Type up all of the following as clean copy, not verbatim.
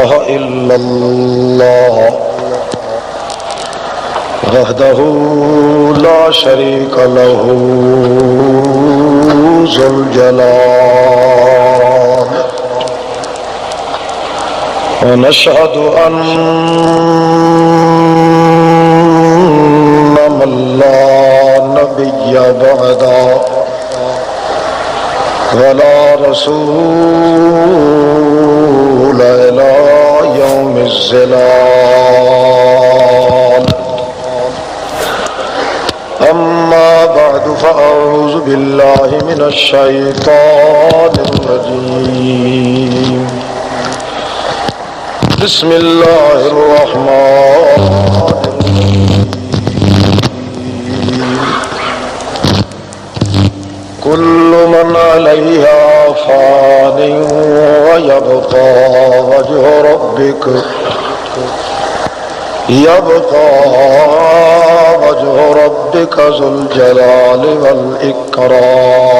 إلا الله وحده لا شريك له ذو الجلال ونشهد أن من لا نبي بعده ولا رسول إلى يوم الزلال أما بعد فأعوذ بالله من الشيطان الرجيم بسم الله الرحمن الرحيم كل من عليها فان ويبقى وجه ربك ذو الجلال والإكرام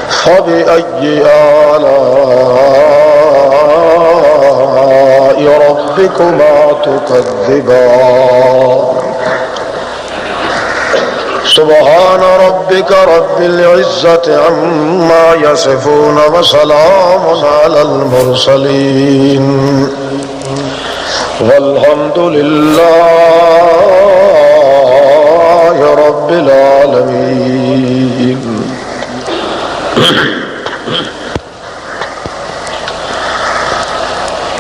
فبأي آلاء ربكما تكذبان سبحان ربك رب العزة عما يصفون وسلام على المرسلين والحمد لله رب العالمين.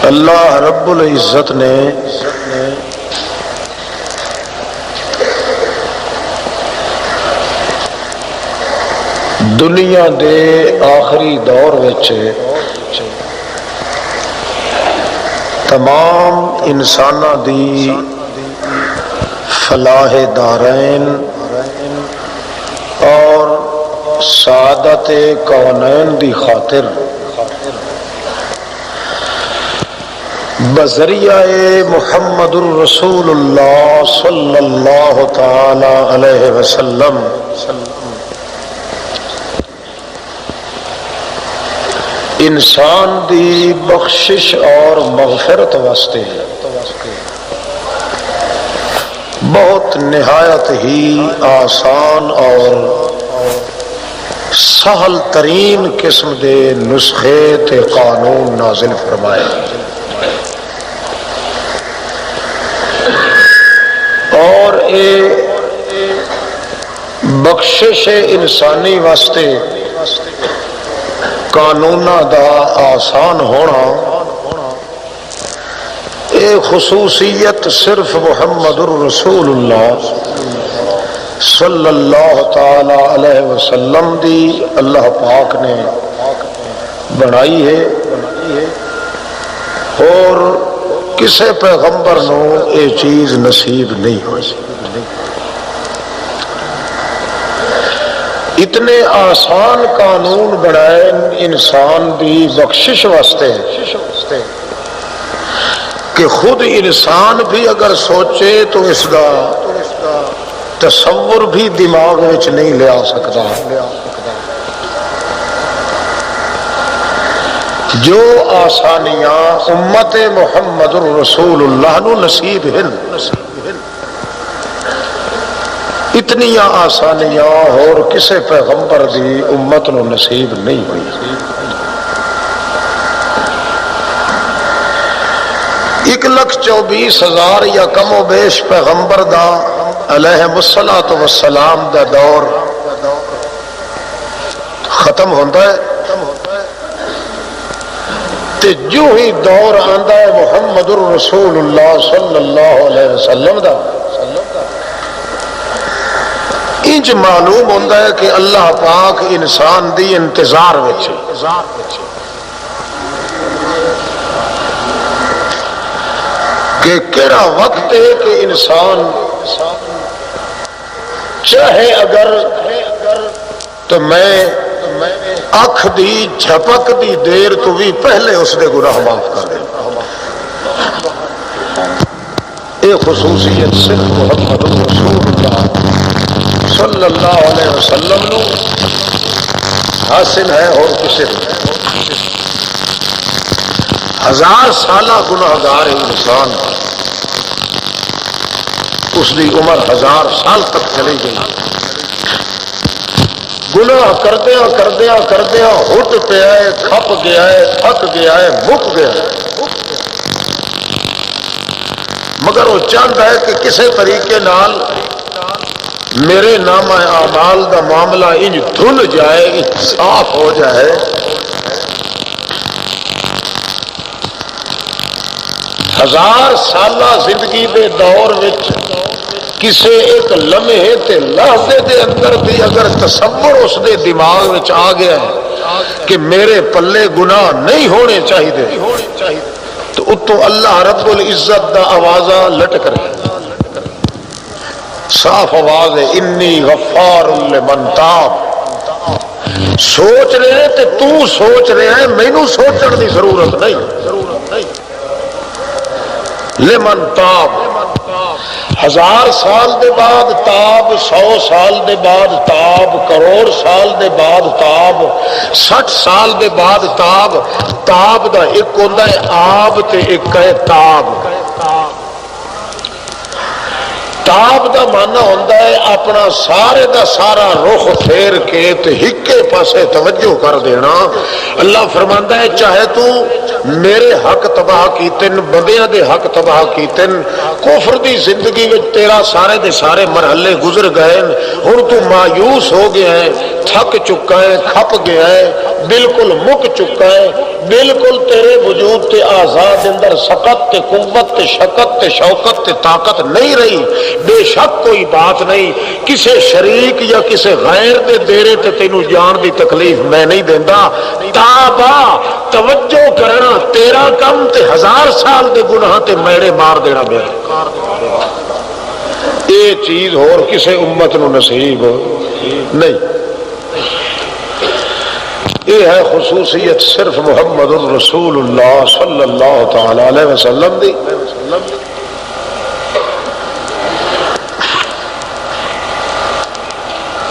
اللہ رب العزت نے دنیا دے آخری دور وچ تمام انساناں دی فلاح دارین اور سعادت کونین دی خاطر بذریعہ محمد الرسول اللہ صلی اللہ تعالی علیہ وسلم انسان دی بخشش اور مغفرت واسطے بہت نہایت ہی آسان اور سہل ترین قسم دے نسخے تے قانون نازل فرمائے اور اے بخشش انسانی واسطے قانوناں دا آسان ہونا اے خصوصیت صرف محمد الرسول اللہ صلی اللہ تعالی علیہ وسلم دی اللہ پاک نے بنائی ہے اور کسے پیغمبر نو اے چیز نصیب نہیں ہوئی. اتنے آسان قانون بنائے انسان دی بخشش واسطے کہ خود انسان بھی اگر سوچے تو اس کا تصور بھی دماغ وچ نہیں لے آ سکتا. جو آسانیاں امت محمد الرسول اللہ نو نصیب ہیں اتنی آسانیاں اور کسے پیغمبر دی امت نو نصیب نہیں ہوئی. 1,24,000 یا کم و بیش پیغمبر دا علیہ الصلوۃ والسلام دا دور ختم ہوتا ہے تے جو ہی دور آندا ہے محمد الرسول اللہ صلی اللہ علیہ وسلم دا انج معلوم ہوتا ہے کہ اللہ پاک انسان دی انتظار وچ کہ کیڑا وقت ہے کہ انسان چاہے اگر تو میں اکھ دی جھپک دی دیر تو بھی پہلے اس دے گناہ معاف کر دے. یہ خصوصیت صرف محمد رسول اللہ صلی اللہ علیہ وسلم نو حاصل ہے اور کسی 1000 سالہ گناہگار انسان، اس دی عمر 1000 سال تک چلی گئی، گناہ کردیا کردیا کردیا ہٹ پیا ہے، کھپ گیا ہے، تھک گیا ہے، مک گیا ہے، مگر وہ چاہتا ہے کہ کسی طریقے نال میرے نام اعمال دا معاملہ انج دھل جائے، انج صاف ہو جائے۔ 1000 سالہ زندگی دے دور وچ کسے ایک لمحے تے لحظے دے اندر بھی اگر تصور اس دے دماغ وچ آ گیا ہے کہ میرے پلے گناہ نہیں ہونے چاہیے، تو اتو اللہ رب العزت دا آوازہ لٹک رہے، صاف آواز ہے، انی غفار لمن تاب۔ سوچ رہے ہیں تے تو سوچ رہے ہیں، مینوں سوچن دی ضرورت نہیں۔ لمن تاب، 1000 سال دے بعد تاب، 100 سال دے بعد تاب، کروڑ سال دے بعد تاب، 60 سال دے بعد تاب۔ تاب دا ایک ہوندا ہے آب تے ایک ہے تاب۔ تاب دا معنی ہوندا ہے اپنا سارے دا سارا رخ پھیر کے تے ہکے پاسے توجہ کر دینا۔ اللہ فرماندا ہے چاہے تو میرے حق تباہ کیتن، بندیاں دے حق تباہ کیتن، کفر دی زندگی وچ تیرا سارے دے سارے مرحلے گزر گئے، ہن تو مایوس ہو گیا ہے، تھک چکا ہے، کھپ گیا ہے، بالکل مک چکا ہے، بالکل تیرے وجود تے آزاد اندر سقت تے قوت تے شکت تے شوکت تے طاقت نہیں رہی، بے شک کوئی بات نہیں، کسے شریک یا کسے غیر دے دیرے تے تینوں جان دی تکلیف میں نہیں دیندا۔ تابا توجہ کرنا تیرا کم تے 1000 سال دے گناہ تے میڑے مار دینا میرا۔ یہ چیز اور کسے امت نو نصیب نہیں۔ یہ ہے خصوصیت صرف محمد الرسول اللہ صلی اللہ تعالی علیہ وسلم دی۔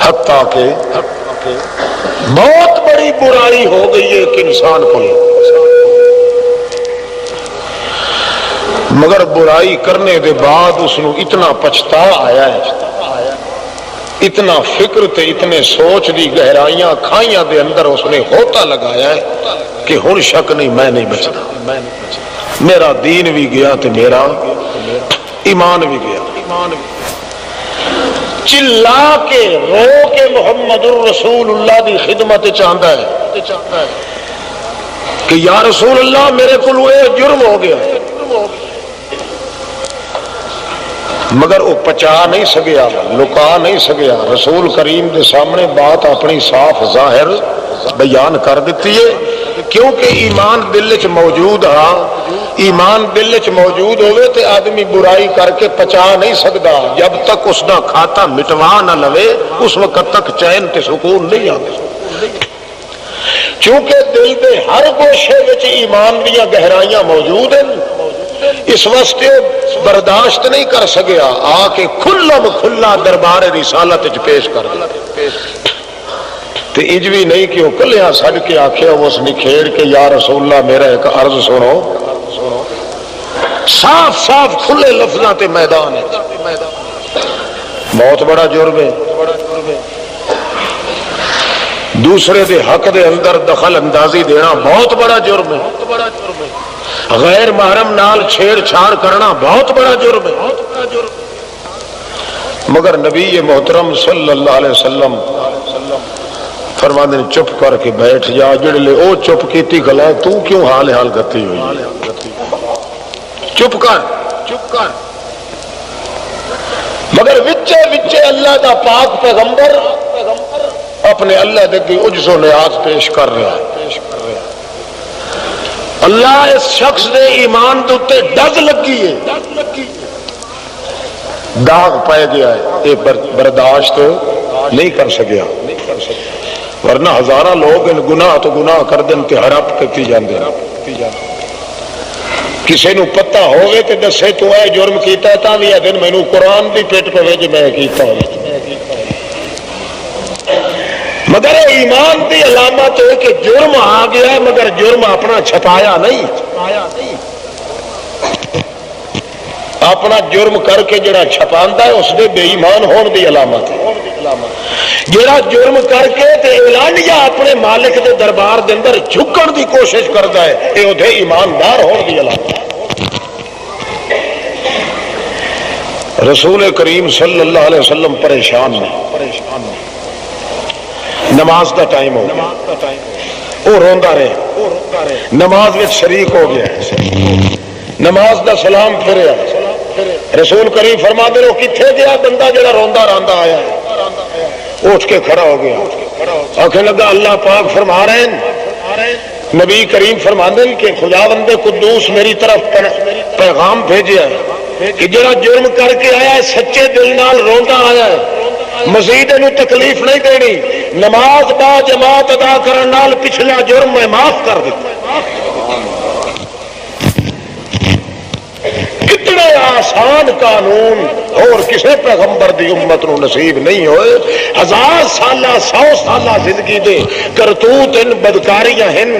حتیٰ کہ بہت بڑی برائی ہو گئی ہے ایک انسان کو، مگر برائی کرنے دے بعد اس نو اتنا پچھتا آیا ہے، اتنا فکر تے اتنے سوچ دی گہرائیاں کھائیاں دے اندر اس نے ہوتا لگایا ہے کہ ہن شک نہیں میں نہیں بچتا، میرا دین بھی گیا تے میرا ایمان بھی گیا۔ چلا کے رو کے محمد الرسول اللہ دی خدمت چاہتا ہے کہ یا رسول اللہ میرے کو یہ جرم ہو گیا، مگر وہ پچا نہیں سکیا، لکا نہیں سکیا، رسول کریم دے سامنے بات اپنی صاف ظاہر بیان کر دیتی ہے، کیونکہ ایمان دل وچ موجود ہاں، ایمان دل وچ موجود ہوئے تے آدمی برائی کر کے پچا نہیں سکتا، جب تک اس دا کھاتا مٹوا نہ لوے اس وقت تک چین تے سکون نہیں آتا، چونکہ دل دے ہر گوشے وچ ایمان دیا گہرائیاں موجود ہیں، اس واسطے برداشت نہیں کر سکیا، آ کے کھلم کھلا دربار رسالت وچ پیش کر دیا تے انج بھی نہیں کہ وہ کلیا سڈ کے آخیا اس نکھیڑ کے یا رسول اللہ میرا ایک عرض سنو، صاف صاف کھلے لفظاں تے میدان ہے، بہت بڑا جرم ہے، دوسرے دے حق دے اندر دخل اندازی دینا بہت بڑا جرم ہے، غیر محرم نال چھیڑ چھاڑ کرنا بہت بڑا جرم ہے، مگر نبی محترم صلی اللہ علیہ وسلم فرماندے چپ کر کے بیٹھ جا، جڑے لے او چپ کیتی گلا تو کیوں حال حال گتی ہوئی، چپ کر چپ کر، مگر وچے وچے اللہ دا پاک پیغمبر اپنے اللہ دے کی عجز و نیاز پیش کر رہا ہے، اللہ اس شخص دے ایمان دے تے ڈگ لگی ہے، داغ پائے گیا ہے، یہ برداشت نہیں کر سکیا، ورنہ ہزارہ لوگ ان گناہ تو گناہ کر دیں تے ہڑپ کتی جاندے، کسی نو پتہ ہوئے تے دسے تو اے جرم کیتا ہے تاں بھی اے دن مینوں قرآن دی پیٹ پوے جے میں کیتا ہے، مگر ایمان کی علامت ہے کہ جرم آ گیا ہے مگر جرم اپنا چھپایا نہیں، اپنا جرم کر کے جڑا چھپاندا ہے اس دے بے ایمان ہون دی علامت ہے، جڑا جرم کر کے تے اعلانیہ اپنے مالک دے دربار دے اندر جھکن دی کوشش کردا ہے اے اودے ایماندار ہون دی علامت ہے۔ رسول کریم صلی اللہ علیہ وسلم پریشان نے، نماز کا ٹائم ہو گیا، وہ روندا رہے، نماز میں شریک ہو گیا، نماز دا سلام پھریا، رسول کریم فرما دے لو کتھے گیا بندہ جڑا روندا راندا آیا ہے، اٹھ کے کھڑا ہو گیا، آنکھیں لگا اللہ پاک فرما رہے ہیں، نبی کریم فرماندے کہ خداوند قدوس میری طرف پیغام بھیجیا ہے کہ جڑا جرم کر کے آیا ہے سچے دل نال روندا آیا ہے، مزید انہوں تکلیف نہیں دینی، نماز با جماعت ادا کرن نال پچھلا جرم میں معاف کر دیتا۔ کتنے آسان قانون اور کسی پیغمبر دی امت نو نصیب نہیں ہوئے، 1000 سالہ 100 سالہ زندگی دے کرتوت ان بدکاریاں ہن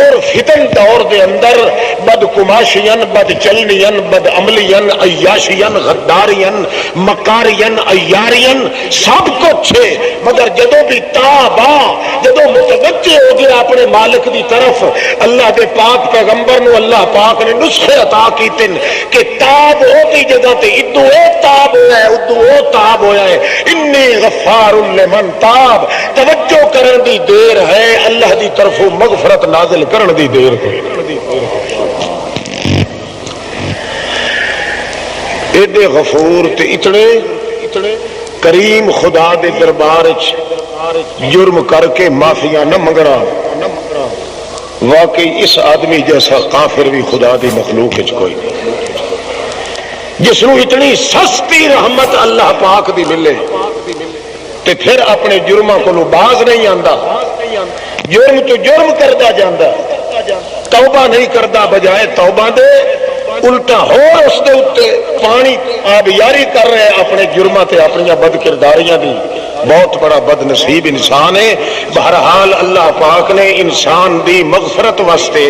اور فتن دور دے اندر بدکماشین، بد چلنین، بد عملین، عیاشین، غدارین، مکارین، عیارین، سب کچھ ہے، مگر جدو بھی تابا، جدو متوجہ ہو گیا اپنے مالک دی طرف، اللہ دے پاک پیغمبر نو اللہ پاک نے نسخے عطا کیتے کہ تاب ہوتی جگہ تے ادو اے تاب ہوا ہے، ادو او تاب ہوا ہے، انی غفار لمن تاب، توجہ کرن دی دیر ہے، اللہ دی طرف مغفرت نازل کرن دی دیر ہے۔ ایڈے غفور تے اتنے کریم خدا دے دربار جرم کر کے معافیاں نہ منگنا، واقعی اس آدمی جیسا کافر بھی خدا دی مخلوق وچ کوئی نہیں، جس نو اتنی سستی رحمت اللہ پاک دی ملے تے پھر اپنے جرماں کو باز نہیں آندا، جرم تو جرم کردا جاندا، توبہ نہیں کردا، بجائے توبہ دے الٹا ہو اس دے اتے پانی آبیاری کر رہے اپنے جرماں تے اپنی بد کرداریاں دی۔ بہت بڑا بد نصیب انسان ہے۔ بہرحال اللہ پاک نے انسان دی مغفرت واسطے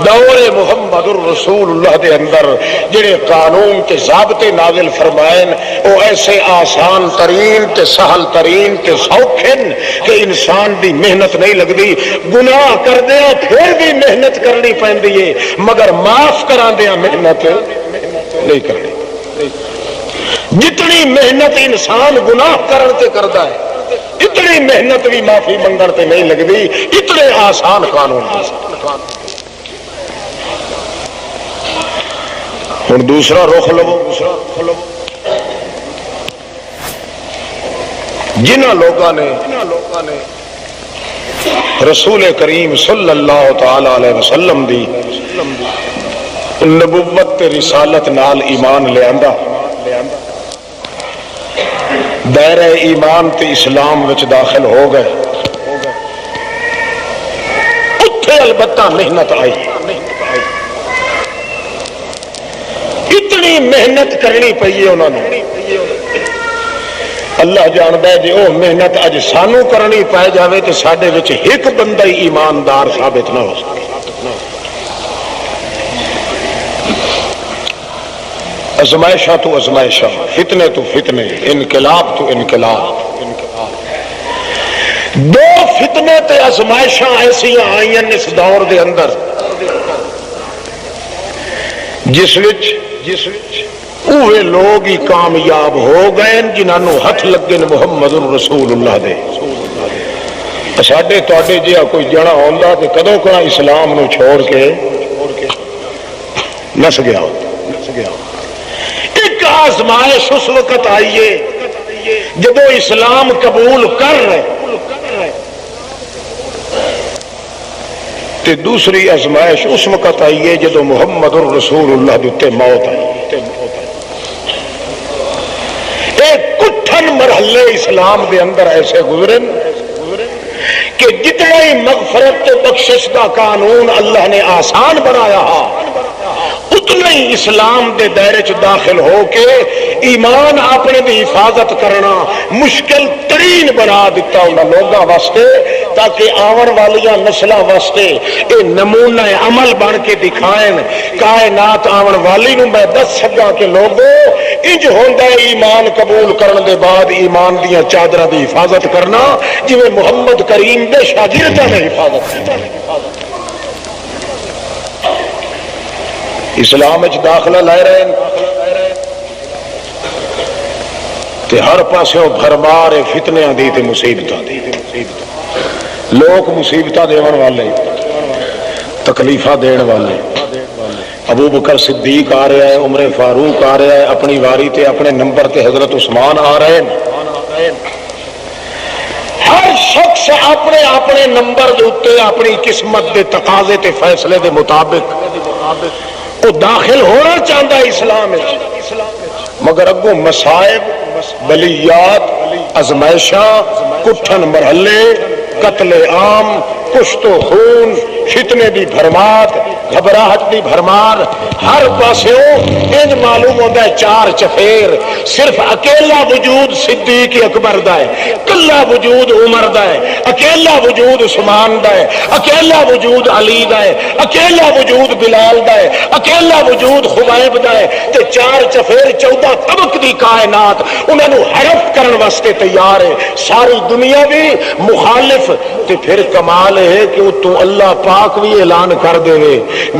دور محمد الرسول اللہ دے اندر جڑے قانون تے ضابطے نازل فرمائے وہ ایسے آسان ترین تے سہل ترین تے سوکھن کہ انسان دی محنت نہیں لگتی، گناہ کر دیا پھر بھی محنت کرنی پیندی ہے مگر معاف کرا دیا محنت نہیں کرنی۔ جتنی محنت انسان گناہ کرن تے کردا ہے اتنی محنت بھی معافی منگن تے نہیں لگتی، اتنے آسان قانون۔ ہن دوسرا رخ لو، جنہاں لوگاں نے رسول کریم صلی اللہ تعالی علیہ وسلم دی نبوت تے رسالت نال ایمان لے آندا، دائرہ ایمان تے اسلام وچ داخل ہو گئے، اتھے البتہ محنت آئی، اتنی محنت کرنی پئی انہوں نے۔ اللہ جاندا ہے جی وہ محنت اج سانو کرنی پی جاوے تے ساڈے وچ ایک بندہ ہی ایماندار ثابت نہ ہو سکے۔ ازمائشہ تو ازمائشہ، فتنے تو فتنے، انقلاب تو انقلاب، دو فتنے تے ازمائشاں ایسیاں آئیں اس دور دے اندر جس وچ اوہ لوگ ہی کامیاب ہو گئے جنہاں ہاتھ لگے محمد الرسول اللہ دے۔ ساڈے تواڈے جہا کوئی جنا ہوندا تے کدوں کنا اسلام نو چھوڑ کے نس گیا ہو۔ ایک آزمائش اس وقت آئیے جب اسلام قبول کر رہے تے دوسری آزمائش اس وقت آئیے جب محمد الرسول اللہ دیتے موت آئی۔ ایک کٹھن مرحلے اسلام دے اندر ایسے گزرن کہ جتنا ہی مغفرت تے بخشش کا قانون اللہ نے آسان بنایا اتنا ہی اسلام دے دائرے چ داخل ہو کے ایمان اپنے دی حفاظت کرنا مشکل ترین بنا دیتا انہاں لوگاں واسطے، تاکہ آون والیاں نسلاں واسطے اے نمونہ عمل بن کے دکھائیں۔ کائنات آون والی نوں میں دس سکاں کہ لوگو انج ہوندا ہے ایمان قبول کرن دے بعد ایمان دیاں چادراں دی حفاظت کرنا جویں محمد کریم دے شاگرداں نے حفاظت کی۔ اسلام وچ داخلہ لے رہے ہیں تے ہر پاسوں بھرمار فتنیاں دی تے مصیبتاں دی، لوگ مصیبتاں دیون والے، تکلیفاں دین والے۔ ابو بکر صدیق آ رہا ہے، عمر فاروق آ رہا ہے، اپنی واری تے اپنے نمبر تے حضرت عثمان آ رہے ہیں۔ ہر شخص اپنے اپنے نمبر دے اوتے اپنی قسمت دے تقاضے تے فیصلے دے مطابق وہ داخل ہونا چاہتا ہے اسلام میں، مگر اگوں مصائب، بلیات، ازمائشاں، کٹھن مرحلے، قتل عام، کشت و خون، فتنے دی بھرمات، گھبراہٹ دی بھرمار، ہر پاسوں انج معلوم ہوتا ہے چار چفیر۔ صرف اکیلا وجود صدیق اکبر دا ہے، کلا وجود عمر دا ہے، اکیلا وجود عثمان دا ہے، اکیلا وجود علی دا ہے، اکیلا وجود بلال دا ہے، اکیلا وجود خبیب دا ہے، تے چار چفیر 14 طبق دی کائنات انہاں نوں حرف کرن واسطے تیار ہے، ساری دنیا بھی مخالف۔ تے پھر کمال ہے کہ تو اللہ پاک بھی اعلان کر دے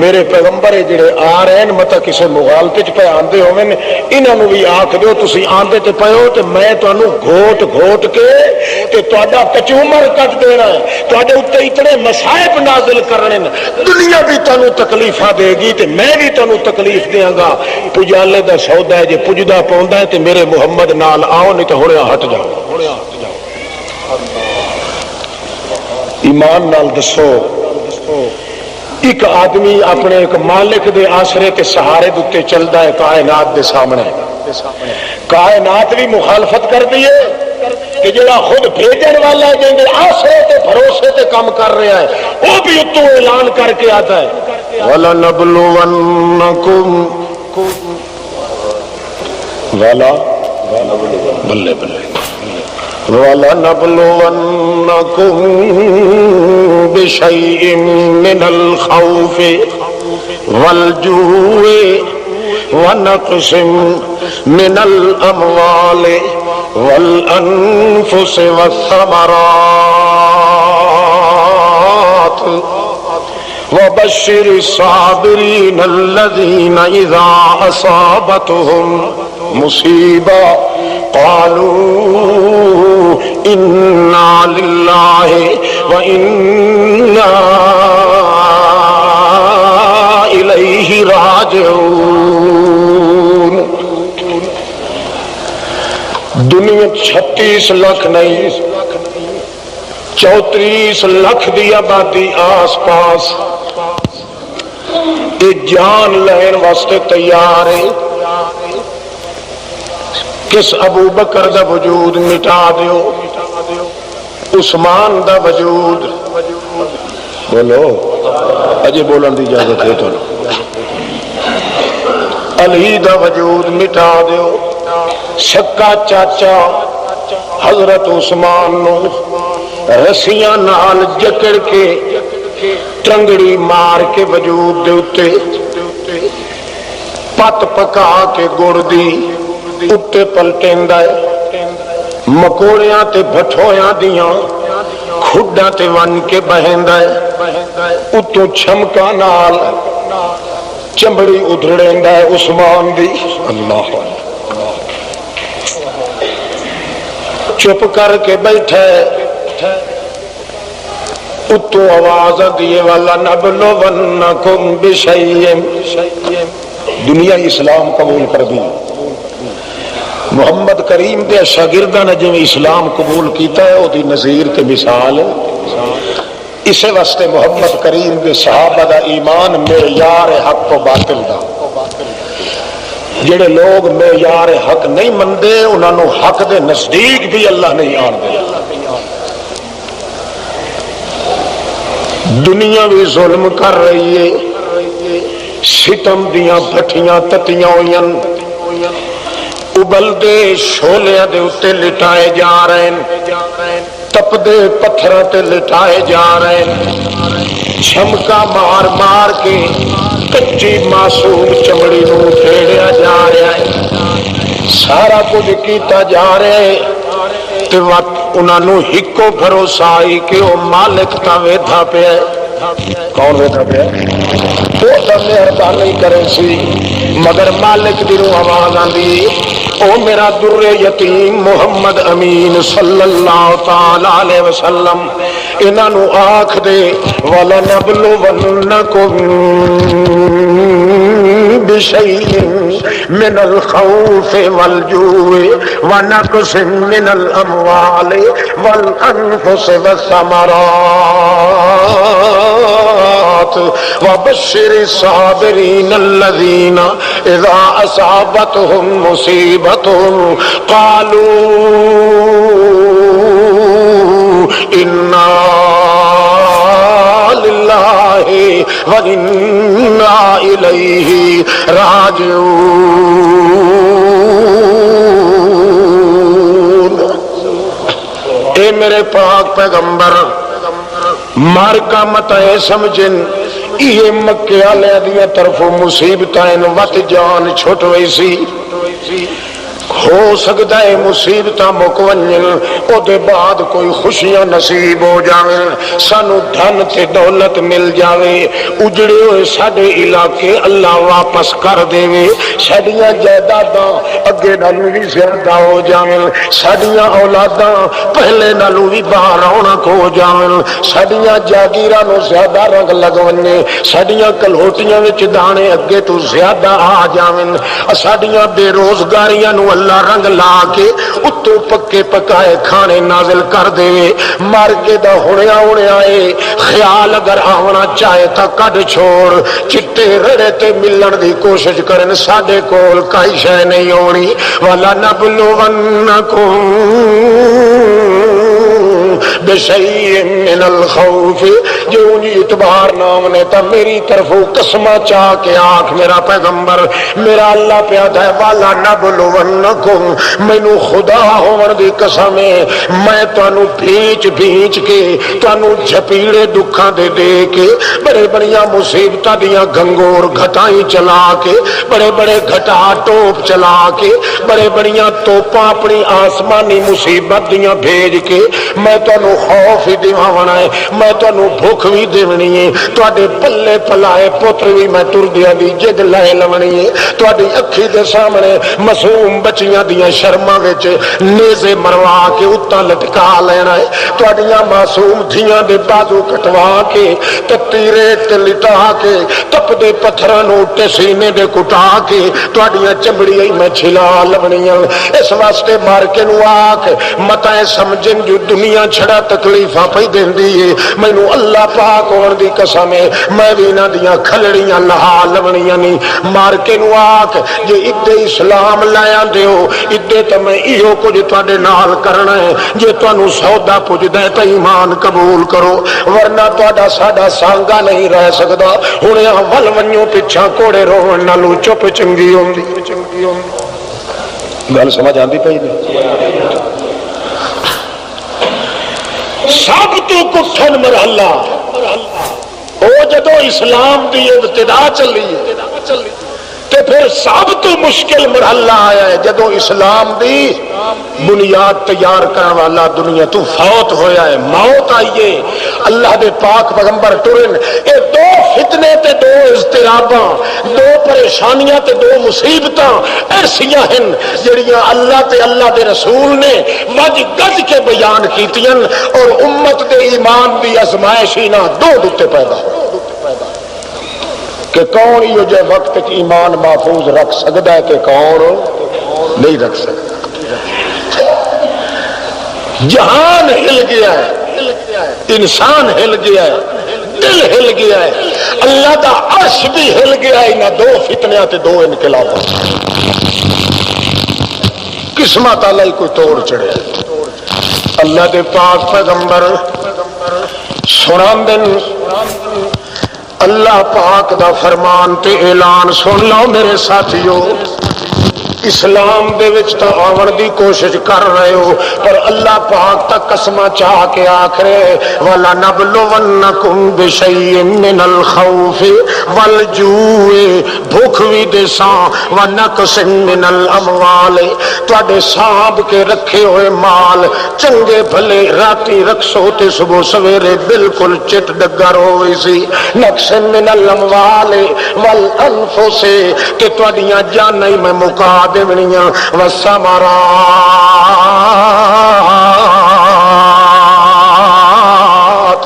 میرے پیغمبر جڑے آ رہے ہیں متا کسی مغالطے چ پہ آندے ہوئے انہاں نوں بھی آکھ دیو تسی آندے تے پئے ہو تے میں تانوں گھوٹ گھوٹ کے تے تہاڈا کچومر کٹ دینا ہے، تہاڈے اوتے اتنے مصائب نازل کرنے، دنیا بھی تانوں تکلیفاں دے گی تے میں بھی تانوں تکلیف دیاں گا۔ پجالے دا سودا ہے، جے پجدا پوندا ہے تے میرے محمد نال آؤ، نہیں تے ہڑیا ہٹ جاؤ۔ ایمان نال دسو، ایک آدمی اپنے ایک مالک دے آسرے تے سہارے دے چلتا ہے کائنات دے سامنے، کائنات بھی مخالفت کر دی ہے کہ جڑا خود بھیجن والا ہے جن آسرے تے بھروسے تے کام کر رہا ہے وہ بھی اتوں اعلان کر کے آتا ہے وَلَنَبْلُوَنَّكُمْ بلے بلے وَلَنَبْلُوَنَّكُمْ بِشَيْءٍ مِّنَ الْخَوْفِ وَالْجُوعِ وَنَقْصٍ مِّنَ الْأَمْوَالِ وَالْأَنفُسِ وَالثَّمَرَاتِ وَبَشِّرِ الصَّابِرِينَ الَّذِينَ إِذَا أَصَابَتْهُمْ مُصِيبَةٌ قالوا إنا لله وإنا إليه راجعون۔ دنیا 36 لاکھ نہیں 34 لاکھ دی آبادی آس پاس جان لین واسطے تیار ہے۔ کس ابو بکر دا وجود مٹا دیو، عثمان دا وجود بولو اجے بولن دی اجازت ہے تو علی دا وجود مٹا دیو، سکا چاچا حضرت عثمان نو رسیاں نال جکڑ کے ٹنگڑی مار کے وجود دے اتے پت پکا کے گڑ دی اتے پلٹیندا ہے، مکوڑیاں تے بھٹویاں دیاں کھڈاں تے ون کے بہیندا ہے، اتوں چھمکا نال چمڑی ادھڑیندا ہے عثمان دی۔ اللہ چپ کر کے بیٹھا ہے، اتوں آواز دیے والا نبلونکم بشیء، دنیا اسلام قبول کر دی۔ محمد کریم دے شاگرداں نے جویں اسلام قبول کیتا ہے وہ دی نظیر تے مثال ہے۔ اسے واسطے محمد کریم دے صحابہ دا ایمان معیار حق و باطل دا، جڑے لوگ معیار حق نہیں مندے انہاں نوں حق دے نزدیک بھی اللہ نہیں آن دے۔ دنیا بھی ظلم کر رہی ہے، ستم دیاں بھٹیاں تتیاں ہوئیں ابلدے شولیاں دے اتے لٹائے جا رہے ہیں تپدے پتھراں تے لٹائے جا رہے ہیں چھمکا مار مار کے کچی معصوم چمڑی نو پھیڑیا جا رہا ہے سارا کچھ کیتا جا رہا ہے تے وقت انہوں ہکو بھروسہ آئی کہ وہ مالک تا ویدھا پہ ہے کون ویدھا پہ ہے وہ تو مہربانی کرے سی مگر مالک دی نو آواز آندی او میرا در یتیم محمد امین صلی اللہ تعالی علیہ وسلم انہوں آکھ دے وَلَنَبْلُوَنَّكُمْ بِشَيْءٍ مِّنَ الْخَوْفِ وَالْجُوعِ وَنَقْصٍ مِّنَ الْأَمْوَالِ وَالْأَنفُسِ وَالثَّمَرَاتِ وَبَشِّرِ الصَّابِرِينَ الَّذِينَ إِذَا أَصَابَتْهُمْ مُصِيبَةٌ قَالُوا إِنَّا لِلَّهِ وَإِنَّا إِلَيْهِ راجعون۔ اے میرے پاک پیغمبر مار کا مت ہے سمجھن یہ مکے والے دیا طرفوں مصیبتیں وت جان چھٹ وئی سی ہو سکتا ہے مصیبتاں مک ونجن او دے بعد کوئی خوشیاں نصیب ہو جاویں سانو دھن تے دولت مل جاوے اجڑے ہوئے ساڈے علاقے اللہ واپس کر دے ساڈیاں جائیداداں اگے نالوں بھی زیادہ ہو جاویں ساڈیاں اولاداں پہلے نالوں بھی باہر رونق ہو جاویں ساڈیاں جاگیراں نو زیادہ رنگ لگ ونے ساڈیاں کلوٹیاں وچ دانے اگے تو زیادہ آ جاویں ساڈیاں بے روزگاریاں نو اللہ رنگ لا کے اتو پکے پکائے کھانے نازل کر دے مر کے دا ہونیا ہونیا اے خیال اگر آونا چاہے تا کڈ چھوڑ چٹے رڑے تے ملن دی کوشش کرن ساڈے کول کئی شے نہیں ہونی وَلَا نَبْلُوَنَّكُمْ بِشَيْءٍ مِّنَ الْخَوْفِ جو انہی اعتبار نام نے تا میری طرفوں قسمہ چاہ کے آنکھ میرا پیغمبر میرا اللہ پیادا ہے وَلَا نَبْلُوَنَّكُمْ مینو خدا ہون دی قسم ہے میں تانوں بھیچ بھیچ کے تانوں جھپیڑے دکھاں دے دے کے بڑے بڑیاں مصیبتاں دیاں گنگور گھٹائیں چلا کے بڑے بڑے گھٹا ٹوپ چلا کے بڑے بڑیاں توپاں اپنی آسمانی مصیبت دیاں بھیج کے میں تانوں خوف ہی دیوانا ہے میں تانوں بھوک بھی دیونی ہے تواڈے پلے پلائے پتر بھی میں ٹردیاں دی جد لے لونی ہے تواڈی اکھی دے سامنے معصوم بچیاں دیاں شرماں وچ نیزے مروا کے اتاں لٹکا لینا ہے تواڈیاں معصوم دھیاں دے بازو کٹوا کے تے تیرے تے لٹا کے تپدے پتھراں نو تے سینے دے کٹا کے تواڈیاں چمڑیاں میں چھلا لونیاں اس واسطے مار کے نو آکھ متا سمجھن جو دنیا چھڑا تکلیفاں پئی دیندی ہے مینوں اللہ پاک ہون دی قسم ہے میں بھی انہاں دیاں کھلڑیاں لہا لونیاں نہیں مار کے نو آکھ جے ادے اسلام لایا دیو ادے تے میں ایہو کچھ تواڈے نال کرنا ہے جے تانوں سودا پجدا ہے تے ایمان قبول کرو ورنہ تواڈا ساڈا سانگا نہیں رہ سکدا ہن ول ونجو پیچھا کوڑے رون نالوں چپ چنگی ہوندی گل سمجھ آندی پئی نہیں سب تو کٹھن مرحلہ او جدو اسلام دی ابتدا چلی تے پھر سب تو مشکل مرحلہ آیا ہے جدو اسلام دی بنیاد تیار کرنے والا دنیا تو فوت ہویا ہے موت آئیے اللہ دے پاک پیغمبر ٹرن اے دو فتنے تے دو اضطراباں دو پریشانیاں تے دو مصیبتاں ایسیاں ہیں جڑیاں اللہ تے اللہ دے رسول نے وج گج کے بیان کیتیاں اور امت دے ایمان دی ازمائشی نہ دو دتے پیدا کہ کون یہ جو وقت ایمان محفوظ رکھ سکتا ہے کہ کون نہیں رکھ سکتا جہان ہل گیا ہے انسان ہل گیا ہے دل ہل گیا ہے اللہ دا عرش بھی ہل گیا ہے انہاں دو فتنیاں تے دو انقلاباں قسمت اللہ کوئی توڑ چڑھے اللہ دے پاک پیغمبر سنان دن اللہ پاک دا فرمان تے اعلان سن لو میرے ساتھیو، اسلام دے وچ تا آون دی کوشش کر رہے ہو پر اللہ پاک تا قسماں چاہ کے آکھرے وَلَنَبْلُوَنَّكُمْ بِشَيْءٍ مِّنَ الْخَوْفِ وَالْجُوعِ، بھوک بھی دے ساں وَنَقْصٍ مِّنَ الْأَمْوَالِ، تواڈے سانب کے رکھے ہوئے مال چنگے بھلے راتی رکھسو تے صبح سویرے بالکل چٹ ڈگر ہوئی سی، نقص من الاموال والانفس، کہ تواڈیاں جاناں ہی میں مکا دیونیاں، والثمرات،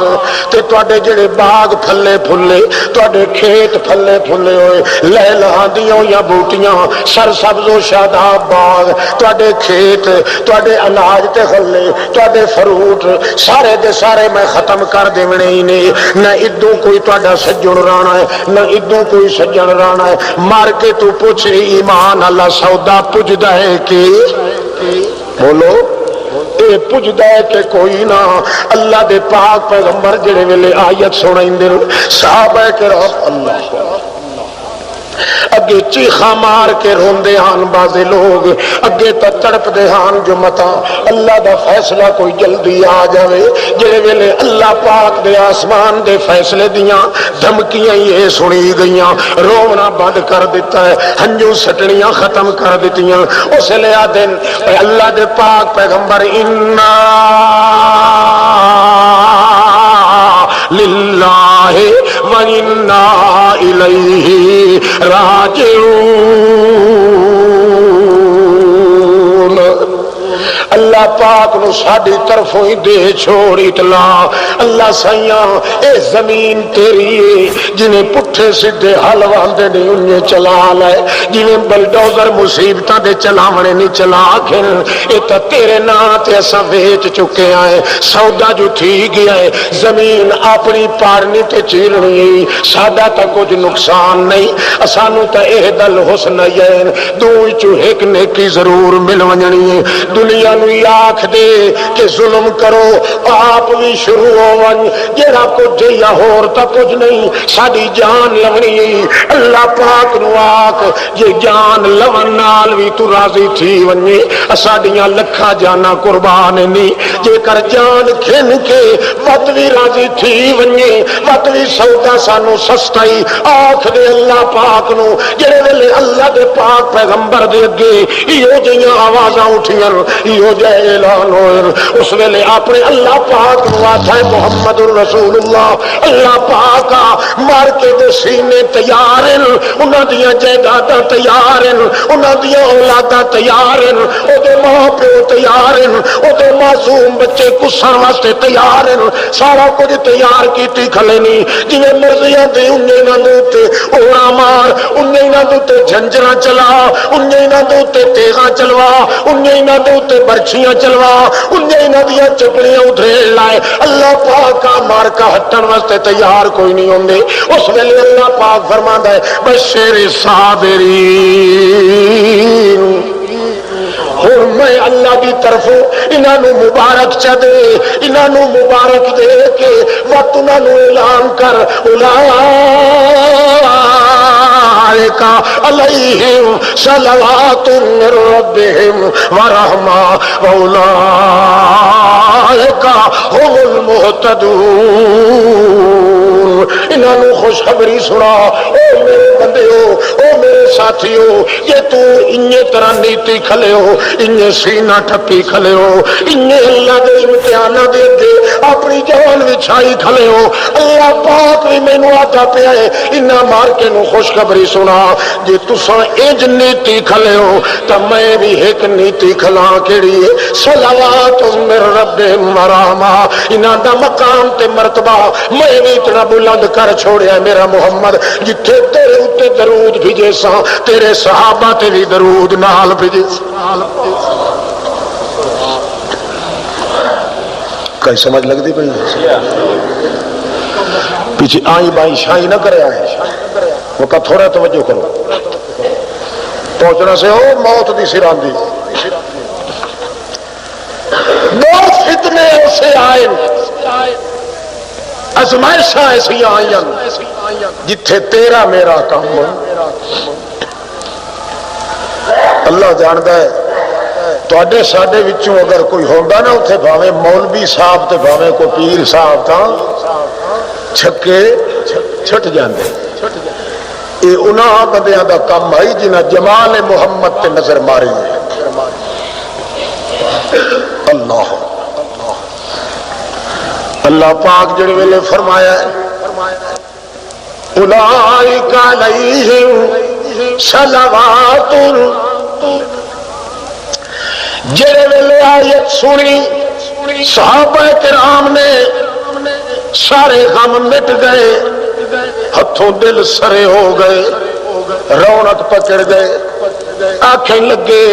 تے تواڈے جڑے باغ پھلے پھلے، تواڈے کھیت پھلے پھلے ہوئے، لہلاں دیاں یا بوٹیاں سر سبز و شاداب باغ، تواڈے کھیت، تواڈے اناج تے پھلے، تواڈے فروٹ سارے دے سارے میں ختم کر دیونے ہی نہیں، نہ ادوں کوئی تواڈا سجن رانا ہے، نہ ادوں کوئی سجن رانا ہے، مار کے تو پوچھ ایمان اللہ سودا پجدا ہے کہ بولو اے پجدا ہے کہ کوئی نہ، اللہ دے پاک پیغمبر جڑے ویلے آیت سنائندے صحابہ کرام اللہ اگے چیخا مار کے روندے ہان بازے لوگ، اگے تا تڑپ دے ہان جو متا اللہ دا فیصلہ کوئی جلدی آ جاوے، جڑے ویلے اللہ پاک دے آسمان دے فیصلے دیاں دھمکیاں یہ سنی گئیاں، رونا بند کر دیتا ہے، ہنجو سٹنیاں ختم کر دیتیاں، اس لئے آدن اللہ دے پاک پیغمبر انا للہ وَإِنَّا إِلَيْهِ راجعون، اللہ پاک نو ساڈی طرفوں ہی دے چھوڑ اطلاع، اللہ سائیاں اے زمین تیری ہے، جنہیں پٹھے سدھے حل واندے نہیں انہیں چلا لائے، جنہیں بلڈوزر مصیبتاں دے چلاونے نہیں چلا آخر، اے تا تیرے نا تے اساں ویچ چکے آئے، سودا جو تھی گیا ہے، زمین اپنی پارنی تے چیرنی، سادہ تا کچھ نقصان نہیں، اسانو تا اہدل حسنین، دو چو ایک نیکی ضرور مل ونجنی ہے، دنیا نو آکھ دے کہ ظلم کرو آپ بھی شروع ہون، جیڑا کچھ یا ہور تا کچھ نہیں، ساڈی جان لونی، اللہ پاک نو آکھ یہ جان لون نال بھی تو راضی تھی ونجے، ساڈیاں لکھا جانا قربان نہیں، جے کر جان کھن کے وقت بھی راضی تھی ونجے، وقت بھی سودا سانو سستائی، آکھ دے اللہ پاک نو، جڑے ویلے اللہ دے پاک پیغمبر دے اگے ایو جیاں آوازاں اٹھیاں، ایو جے اعلان ہوئے، اس ویلے اپنے اللہ پاک نو آتھائے محمد الرسول اللہ، اللہ پاکا مار کے دے سینے تیار ہیں، انہاں دیاں جائیداداں تیار ہیں، انہاں دیاں اولاداں تیار ہیں، او دے ماں پیو تیار ہیں، او دے معصوم بچے کسن واسطے تیار ہیں، سارا کچھ تیار کیتی کھلے نہیں، جویں مرضیاں دے انہیں نہ دوتے اوڑا مار، انہیں نہ دوتے جھنجرا چلا، انہیں نہ دوتے تیغاں چلوا، انہیں نہ دوتے برچیاں چلوا، انہیں نہ دیا چپڑیاں ادھریڑ لائے، اللہ پاک کا مار کا ہٹن واسطے تیار کوئی نہیں ہوندے، اس ویلے اللہ پاک فرماندا ہے بشیر صابرین، اور میں اللہ کی طرفوں انہاں نو مبارک چا دے، انہاں نو مبارک دے کے وقت انہاں نو اعلان کر علیہم صلوات من ربہم ورحمہ واولئک هم المہتدون، انہاں نو خوشخبری سنا، او میرے بندیو، او میرے ساتھیو، یہ تو انہیں طرح نیتی کھلے ہو، انہیں سینہ ٹھپی کھلے ہو، انہیں اللہ دے امتحانہ دے دے اپنی جان وچھائی کھلے ہو، اللہ پاک بھی میں نو آتا پہ آئے، انہاں مار کے نو خوشخبری سنا، جی تساں انج نیتی کھلے ہو تا میں بھی ایک نیتی کھلا کیڑی ہے، صلوات من ربہم ورحمہ، انہاں دا مقام تے مرتبہ میں بھی اتنا بلند کر چھوڑیا میرا محمد، جتھے تیرے اتے درود بھیجے ساں تیرے صحابہ تے بھی درود نال بھیجے ساں۔ کئی سمجھ لگ دی پئی پیچھے آئی بائی شائی نہ کرے آئے، وہ کا تھوڑا توجہ کرو، پہنچنا سے ہو موت دی سراندی، دو فتنے ایسے آئے، ازمائشاں ایسی آئیں، جتھے تیرا میرا کام اللہ جاندا ہے تواڈے ساڈے وچوں اگر کوئی ہوندا نا اتنے بھاویں مولوی صاحب تے بھاویں کوئی پیر صاحب تاں چھکے چھٹ جاندے یہ انہاں بندیاں دا کم ہے جنہاں جمال محمد تے نظر ماری ہے اللہ اللہ پاک جڑے ویلے فرمایا ہے اولئک علیہم صلوات جڑے ویلے آیت سنی صحابہ کرام نے سارے غم مٹ گئے ہتھوں دل سرے ہو گئے رونق پکڑ گئے آنکھیں لگے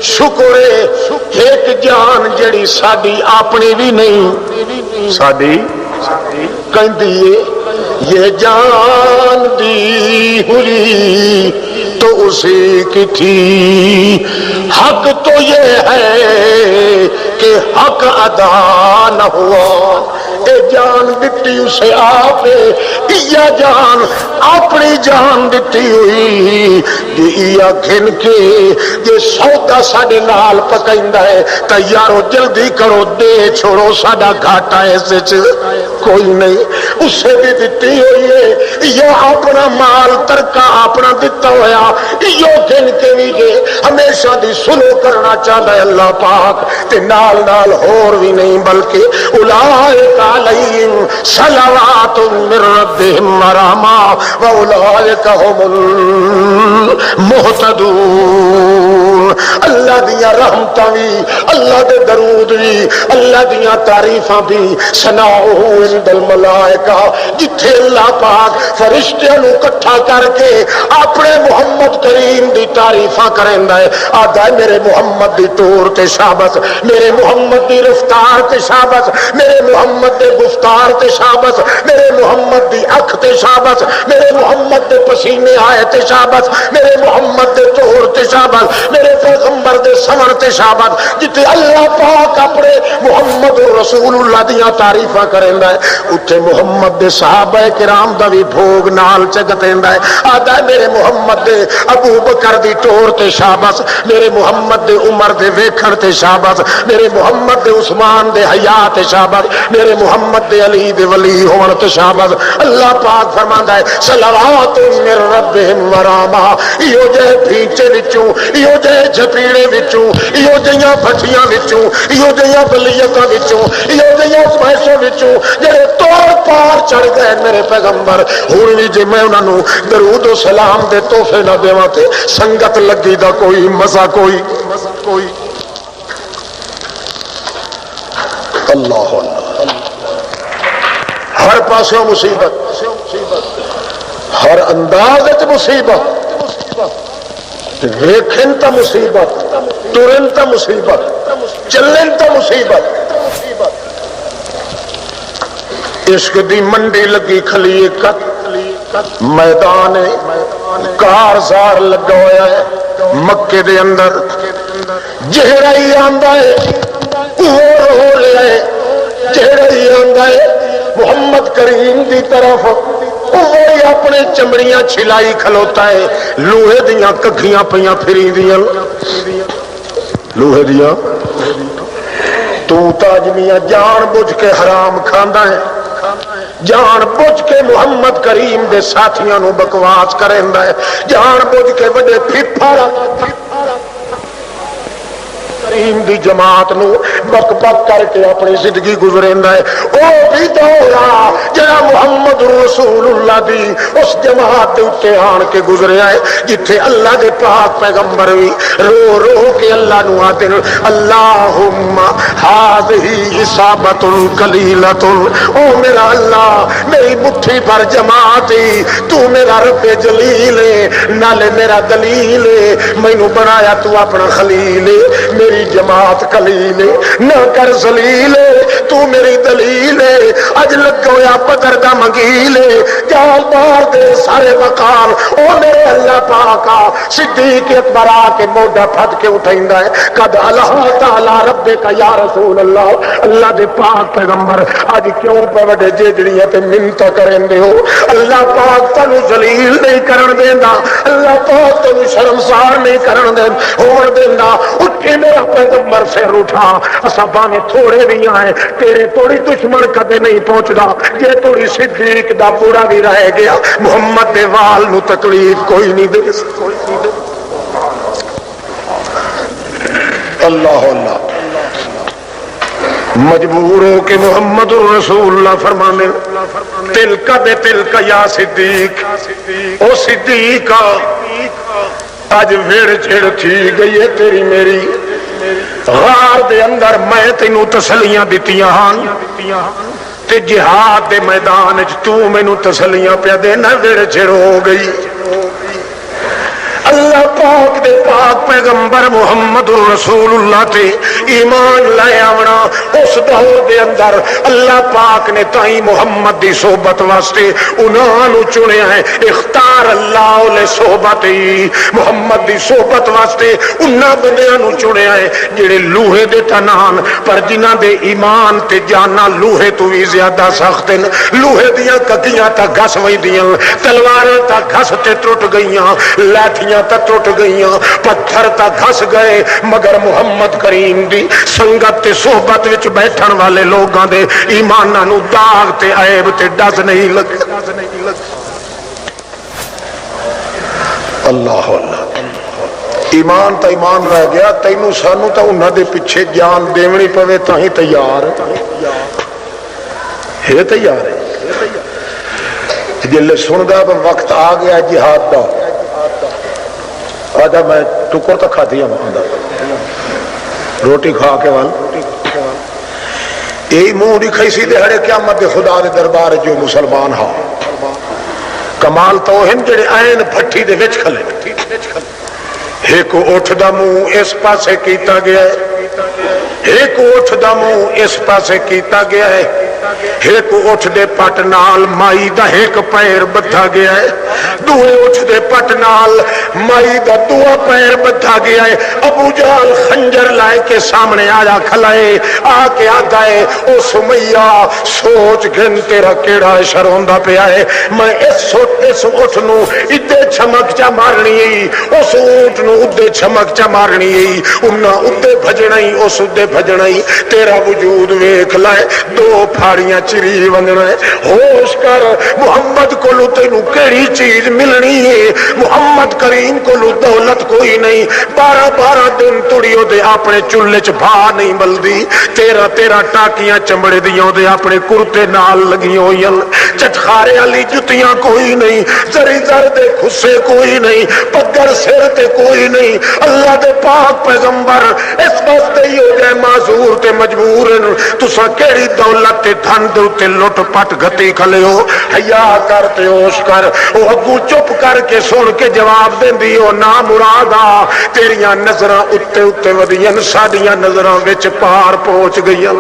شکر ایک جان جڑی ساڈی اپنی بھی نہیں ساڈی کہندی یہ جان دی ہوئی تو اسی کی تھی حق تو یہ ہے کہ حق ادا نہ ہوا اے جان دتی اسے آپ یا جان اپنی جان دتی ہوئی یا کھن کے یہ سودا ساڈے نال پکیندا ہے تے یارو جلدی کرو دے چھوڑو ساڈا گھاٹا اس وچ کوئی نہیں اسے بھی دتی ہوئی ہے یا اپنا مال ترکا اپنا دتا ہویا یو کھن کے بھی جے ہمیشہ دی سلو کرنا چاہتا ہے اللہ پاک تے نال نال ہور بھی نہیں بلکہ اولئک علیہم صلوات من ربہم ورحمہ واولئک هم المہتدون اللہ دیاں رحمتاں بھی اللہ دے درود بھی اللہ دیاں تعریفاں بھی ثناؤ عند الملائکہ جتھے اللہ پاک فرشتیاں نو اکٹھا کر کے اپنے محمد کریم دی تعریفاں کریندا ہے آدا ہے میرے محمد دی ٹور تے شابت میرے محمد دی رفتار تے شابت میرے محمد دے گفتار تے شابت میرے محمد دی اکھ تے شابت میرے محمد دے پسینے آئے تے شابت میرے محمد دے ٹور تے شابت میرے پیغمبر دے سمر تے شابت جتے اللہ پاک اپنے محمد رسول اللہ دیاں تعریفاں کریندا ہے اتھے محمد دے صحابہ کرام دا بھی بھوگ نال چگتیندا ہے آدا ہے میرے محمد دے ابو بکر دی ٹور تے شابت میرے محمد دے عمر دے ویکھن تے شابت میرے محمد دے عثمان دے حیا تے شابت میرے محمد دے علی دے ولی ہون تے شابت اللہ پاک فرماندا ہے صلوات من ربہم ورحمہ ایو جے بھیچے وچوں ایو جے جھپیڑے وچوں ایو جیاں پھٹیاں وچوں ایو جیاں بلیتاں وچوں ایو جیاں پیسوں وچوں جڑے توڑ پار چڑھ گئے میرے پیغمبر ہن وی جے میں انہاں نو درود و سلام دے تحفے نہ دیواں تے سنگت لگی دا کوئی مزہ کوئی اللہ ہر پاسوں مصیبت ہر انداز مصیبت ویکھن تا مصیبت ٹرن تا مصیبت چلن تا مصیبت عشق دی منڈی لگی کھلی کت میدان کارزار لگا ہوا ہے مکے دے اندر جہڑا ہی آندا ہے وہ رو لیا ہے جہڑا ہی آندا ہے محمد کریم دی طرف وہی اپنے چمڑیاں چھلائی کھلوتا ہے لوہے دیاں ککھیاں پیاں پھری دیاں لوہے دیاں تو تاجمیاں جان بوجھ کے حرام کھاندا ہے جان بوجھ کے محمد کریم دے ساتھیاں نو بکواس کریندا ہے جان بوجھ کے وڈے پھپھڑ کریم دی جماعت نو بک بک کر کے اپنی زندگی گزریندا ہے او بھی دورا جڑا محمد رسول اللہ دی اس جماعت دے اوتے آن کے گزریا ہے جتھے اللہ دے پاک پیغمبر وی رو رو کے اللہ نو آتے اللہم ہذہ اصابۃ قلیلۃ او میرا اللہ میری مٹھی پر جماعت تو میرا رب جلیل نالے میرا دلیل مینوں بنایا تو اپنا خلیل میری جماعت قلیل نہ کر ذلیل تو میری دلیل ہے اج لگا ہویا بدر دا منگیل ہے جال مار دے سارے مقام او میرے اللہ پاک صدیق اکبر آ کے موڈا پھٹ کے اٹھائندا ہے قد اللہ تعالی رب کا یا رسول اللہ اللہ دے پاک پیغمبر اج کیوں پہ وڈے جیجڑیاں تے منت کرن دے ہو اللہ پاک تینوں ذلیل نہیں کرن دیندا اللہ پاک تینوں شرمسار نہیں کرن ہون دیندا اٹھ کے میرا پیغمبر سے اٹھا اساں باویں تھوڑے بھی ہیں تیرے توڑی دشمن کدے نہیں پہنچدا جے توڑی صدیق دا پورا بھی رہ گیا محمد دے وال نو تکلیف کوئی نہیں دے اللہ اللہ مجبور ہو کہ محمد رسول اللہ فرمانے تلکا بے تلکا یا صدیق او صدیق آج ویڑ چھڑ تھی گئی ہے تیری میری غار دے اندر میں تینوں تسلیاں دیتیاں ہاں تے جہاد دے میدان تو مینوں تسلیاں پیا دینا ویڑ چھڑ ہو گئی اللہ پاک دے پاک پیغمبر محمد رسول اللہ تے ایمان لے آونا اس دور دے اندر اللہ پاک نے تائیں محمد دی صحبت واسطے انہاں نو چنے ہیں اختار اللہ لے صحبتی محمد دی صحبت واسطے انہاں بندیاں نو چنے ہیں جڑے لوہے دے تنان پر جنہاں دے ایمان تے جانا لوہے تو بھی زیادہ سخت ہیں لوہے دیاں ککیاں تا گھس وئی دیاں تلواراں تا گھس تے ٹوٹ گئیاں لاٹھیاں تا ٹوٹ گئیاں پتھر تا گھس گئے مگر محمد کریم دی سنگت تے صحبت وچ بیٹھن والے لوگاں دے ایماناں نو داغ تے عیب تے ڈز نہیں لگ اللہ اللہ ایمان تا ایمان رہ گیا تینوں سانو تا انہاں دے پیچھے جان دیونی پوے تاں ہی تیار ہے تیار ہے جلے سندا وقت آ گیا جہاد دا آجا میں ٹکر تک کھا دیا روٹی کھا کے وال یہی منہ نہیں کھائی سی دہڑے قیامت خدا دے دربار جو مسلمان ہاں کمال تو ہن جڑے عین پھٹی دے وچ کھلے ایک اٹھ دا منہ اس پاسے کیتا گیا ہے ایک اٹھ دا منہ اس پاسے کیتا گیا ہے ایک اٹھ دے پٹ نال مائی دا ایک پیر بدھا گیا ہے دوے اٹھ دے پٹ نال مائی دا دوا پیر بدھا گیا ہے ابو جہل خنجر لائے کے سامنے آیا کھلائے آ کے آتا ہے او سمیہ سوچ گھن تیرا کیڑا شروندا پیا ہے میں اس اٹھ نو ادے چھمک چا مارنی ہے اس اٹھ نو ادے چھمک چا مارنی ہے انہاں ادے بھجنا ہی اس ادے بھجنا ہی تیرا وجود ویکھ لائے دو پھاڑیاں چری ونجنا ہے ہوش کر محمد کو لو تینوں کیڑی چیز ملنی ہے محمد کریم کو لو دولت کوئی نہیں 12 دن تڑیو دے اپنے چولہے چ بھا نہیں ملدی تیرا ٹاکیاں چمڑے دیاں دے اپنے کرتے نال لگی ہوئیں چٹخارے والی جتیاں کوئی نہیں زری زر دے خصے کوئی نہیں پگر سر تے کوئی نہیں اللہ دے پاک پیغمبر اس واسطے ہی ہو گئے معذور تے مجبور تساں کیڑی دولت تے دھن دے تے لٹ پٹ گتی کھلے ہو حیا کر تے ہوش کر او اگوں چپ کر کے سن کے جواب دیندی او نا مرادا تیریاں نظراں اتے اتے ودیاں ساڈیاں نظراں وچ پار پہنچ گئیاں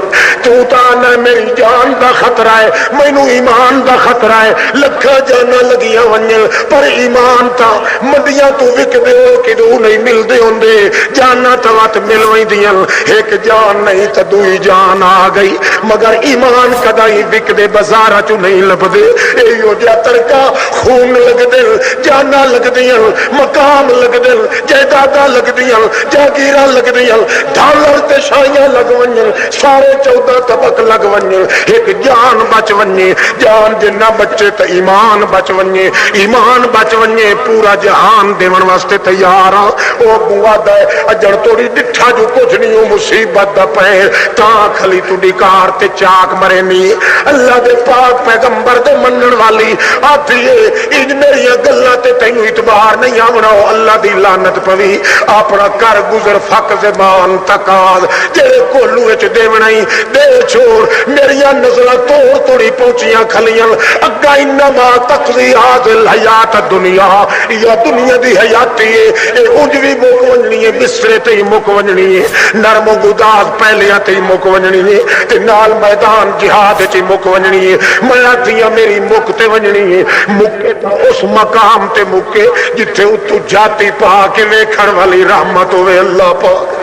تو نہ میری جان دا خطرہ ہے مینوں ایمان دا خطرہ ہے لکھاں جانا لگیاں ونجن پر ایمان تا مندیاں تو وکدے ہو کدوں نہیں ملدے ہوندے جانا توات مل ویندیاں ایک جان نہیں تے دوئی جان آ گئی مگر ایمان کدائی وکدے بازاراں چوں نہیں لبدے ایو جا ترکا خون لگدے جانا لگدیاں مقام لگدے جائیداداں لگدیاں جاگیراں لگدیاں ڈالر تے شاہیاں لگ ونجن سارے 14 طبق لگ ونجن ایک جان بچ ونجے جان جنہ بچے تے ایمان بچ ونجے ایمان بچ ونجے پورا جہان دیون واسطے تیار ہاں او بوا دے اجڑ توڑی ڈٹھا جو کچھ نہیں او مصیبت دا پیر تاں کھلی تو ڈکار تے چاک مرے نہیں اللہ دے پاک پیغمبر دے منن والی آتھیے ان میری گلاں تے تینوں اعتبار باہر نہیں آونا اللہ دی لعنت پوی اپنا کر گزر فق زبان تکاد جڑے کولو وچ دیونا ہی دے چھوڑ میریاں نظراں توڑ توڑی پہنچیاں کھلیاں اگا انما تقضی هذه الحیات دنیا یا دنیا دی حیاتی ہے اے اونج وی مک ونجنی ہے بسترے تے مک ونجنی ہے نرم و گداز پہلیاں تے مک ونجنی ہے تے نال میدان جہاد وچ مک ونجنی ہے میں آتیاں میری مک تے ونجنی ہے مکے تا اس مقام تے مکے جتھے اتو جاتی پا کے ویکھن والی رحمت ہوئے اللہ پاک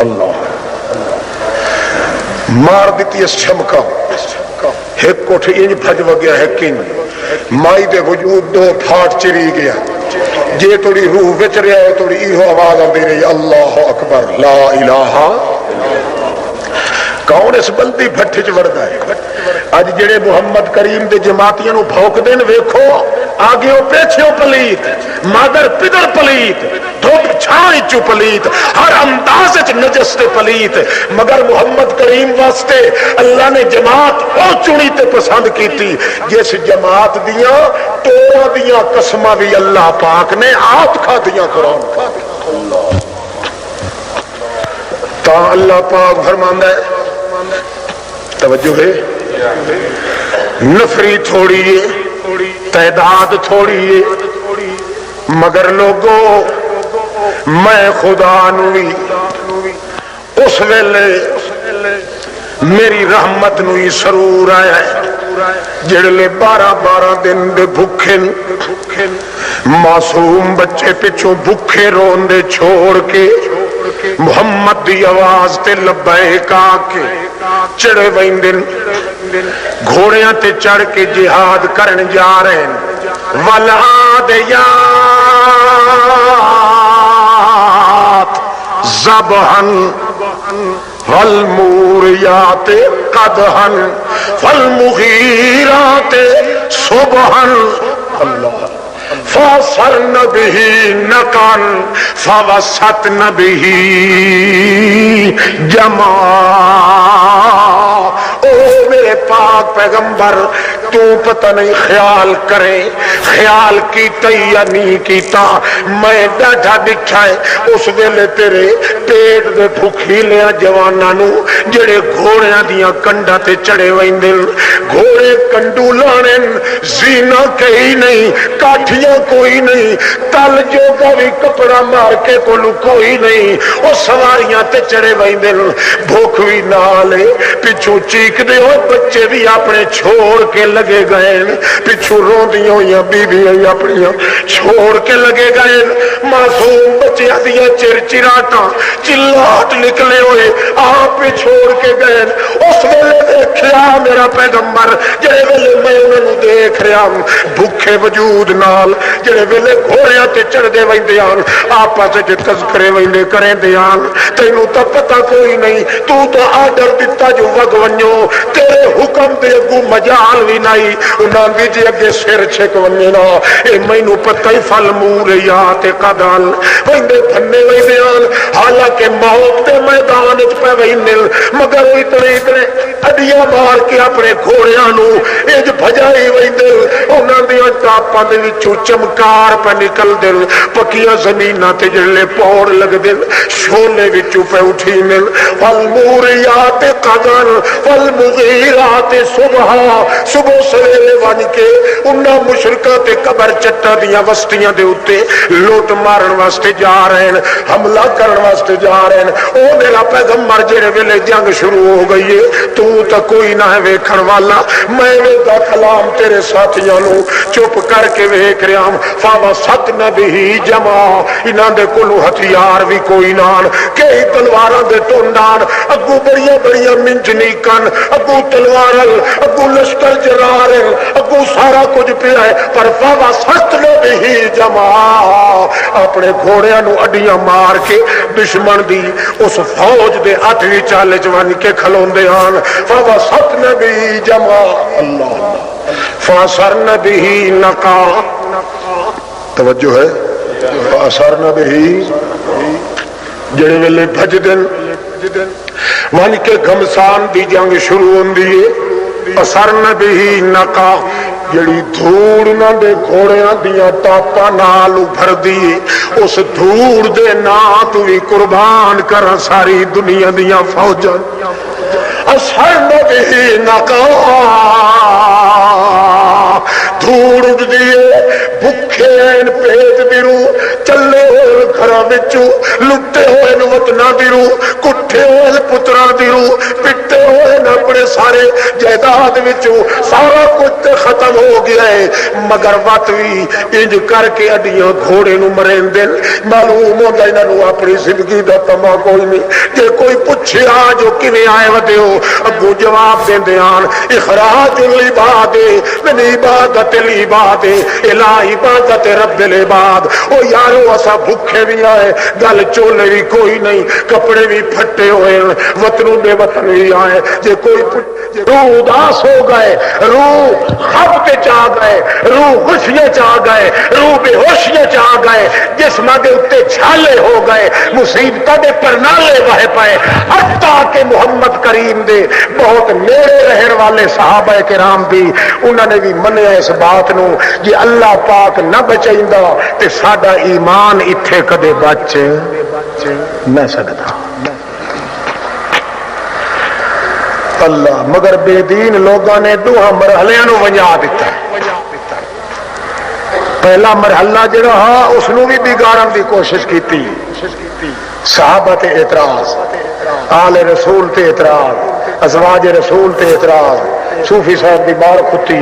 اللہ مار دیتی اس چمکا ایک کوٹھ انج بھج وگیا ہے کن مائی دے وجود دو پھاٹ چری گیا جے توڑی روح وچ رہا ہے توڑی ایہو آواز آندی رہی اللہ اکبر لا الہ کون اس بندی بھٹھ چ وڑدا ہے اج جڑے محمد کریم دے جماعتیاں نو بھوک دین ویکھو آگے پیچھے پلیت مادر پدر پلیت دھوپ چھائیں چو پلیت ہر انداز وچ نجس تے پلیت مگر محمد کریم واسطے اللہ نے جماعت او چنی تے پسند کیتی جس جماعت دیاں توڑا دیاں قسماں بھی اللہ پاک نے آپ کھا دیاں قرآن تا اللہ پاک فرماندا ہے توجہ ہے نفری تھوڑی ہے تعداد تھوڑی ہے مگر لوگوں میں خدا نوی اس ویلے میری رحمت نوی سرور آیا ہے جڑلے 12 دن دے بھکھن معصوم بچے پچھوں بھکھے رون دے چھوڑ کے محمد دی آواز تے لبیک آکے چڑھے ویندن گھوڑیاں تے چڑھ کے جہاد کرن جا رہے ہیں والعادیات ذبحن والموریات قدحن والمغیرات صبحن اللہ فَأَثَرْنَ بِهِ نَقًا فَوَسَطْنَ بِهِ جَمْعًا او میرے پاک پیغمبر تو پتہ نہیں خیال کرے خیال کیتا یا نہیں کیتا میں ڈاٹا دکھا ہے اس ویلے تیرے پیٹ دے بھکھی لیا جواناں نو جڑے گھوڑیاں دیاں کنڈا تے چڑھے ویندن گھوڑے کنڈو لانن زینہ کہیں نہیں کاٹھیاں کوئی نہیں تل جو کا بھی کپڑا مار کے کولو کوئی نہیں وہ سواریاں تے چڑھے ویندن بھوک بھی نالے پچھو چیک دے ہو بچے بھی اپنے چھوڑ کے لگے گئے پچھو روندیاں ہوئیاں بیویاں اپنیاں چھوڑ کے لگے گئے معصوم بچے دیا چرچراٹاں چلاٹ نکلے ہوئے آپ پہ چھوڑ کے گئے اس ویلے دیکھیا میرا پیغمبر جڑے ویلے میں انہوں نے دیکھ رہا ہوں بھوکے وجود نال جڑے ویلے گھوڑیاں تے چڑھ دے ویندیان آپا سے جے تذکرے ویندے کریں دیان تینوں تا پتہ کوئی نہیں تو آڈر دیتا جو وگ ونجو تیرے حکم دے اگو مجال بھی نہیں انہاں دی جے اگے سر چھک ونجنا اے مینوں پتہ ہی فل موریات قدال ویندے دھنے ویندیان حالانکہ موت دے میدان وچ پہ ویندل مگر وہ اتنے اڈیاں مار کے اپنے گھوڑیاں نو اج بھجائی ویندل انہاں دیاں ٹاپاں دے وچوں چمکار پہ نکل دل پکیاں زمیناں تے جڑے پوڑ لگ دل شولے وچوں پہ اٹھی مل والموریات قدر والمغیرات صبح صبح سویرے ون کے انہاں مشرکاں تے قبر چٹا دیاں وستیاں دے اوتے لوٹ مارن واسطے جا رہے ہیں حملہ کرن واسطے جا رہے ہیں او میرا پیغمبر جڑے ویلے جنگ شروع ہو گئی ہے تو تا کوئی نہ ہے ویکھن والا میں دا کلام تیرے ساتھیاں نو چپ کر کے ویکھ رہا ہوں فَوَسَطْنَ بِهِ جَمْعًا انہاں دے کولو ہتھیار بھی کوئی نان کئی تلواراں دے ٹونڈان اگو بڑیاں منجنی کن اگو تلوار اگو لشکر جرار اگو سارا کچھ پیا ہے پر فَوَسَطْنَ بِهِ جَمْعًا اپنے گھوڑیاں نو اڈیاں مار کے دشمن دی اس فوج دے ہتھ وچ چالے ون کے کھلوندے ہن فَوَسَطْنَ بِهِ جَمْعًا اللہ فَأَثَرْنَ بِهِ نَقًا توجہ ہے فَأَثَرْنَ بِهِ جڑے ویلے بھج دن ون کے گھمسان دی جنگ شروع ہوندی ہے اثرن بِهِ نَقًا جڑی دھوڑ نہ دے گھوڑیاں دیاں ٹاپاں نال بھردی اس دھوڑ دے نا تو بھی قربان کر ساری دنیا دیاں فوجاں اثر نبی نقا دھوڑ دیے بھکھے پیٹ دی روح چلے ہوئے گھراں وچوں لٹے ہوئے وطناں دی روح کٹھے ہوئے پتراں دی روح پٹے ہوئے اپنے سارے جائیداد وچوں سارا کچھ ختم ہو گیا ہے مگر وت بھی انج کر کے اڈیاں گھوڑے نو مرین دل معلوم ہوندا انہاں نو اپنی زندگی دا تما کوئی نہیں جے کوئی پوچھے آ جو کیویں آئے ودے ہو اگوں جواب دیندے آن اخراج العباد من عبادت العباد الہ عبادت رب العباد او یارو اسا بھوکے بھی آئے گل چولے بھی کوئی نہیں کپڑے بھی پھٹے ہوئے وطنوں بے وطن بھی آئے جے کوئی روح اداس ہو گئے روح خب تے چاہ گئے روح خوشیاں چاہ گئے روح بے ہوشیاں چاہ گئے جسم دے اتے چھالے ہو گئے مصیبتاں دے پرنالے وہے پائے حتیٰ کہ محمد کریم دے بہت نیڑے رہن والے صحابہ کرام بھی انہوں نے بھی منیا اس بات نو جی اللہ پاک نہ بچائندا تے ساڈا ایمان اتھے کدے بچ نہ سکدا اللہ مگر بے دین لوگوں نے دوہا مرحلیاں نو ونجا دیتا ہے پہلا مرحلہ جڑا ہا اس نو بھی بگاڑن دی کوشش کیتی صحابہ تے اعتراض آل رسول تے اعتراض ازواج رسول تے اعتراض صوفی صاحب دی بار کتی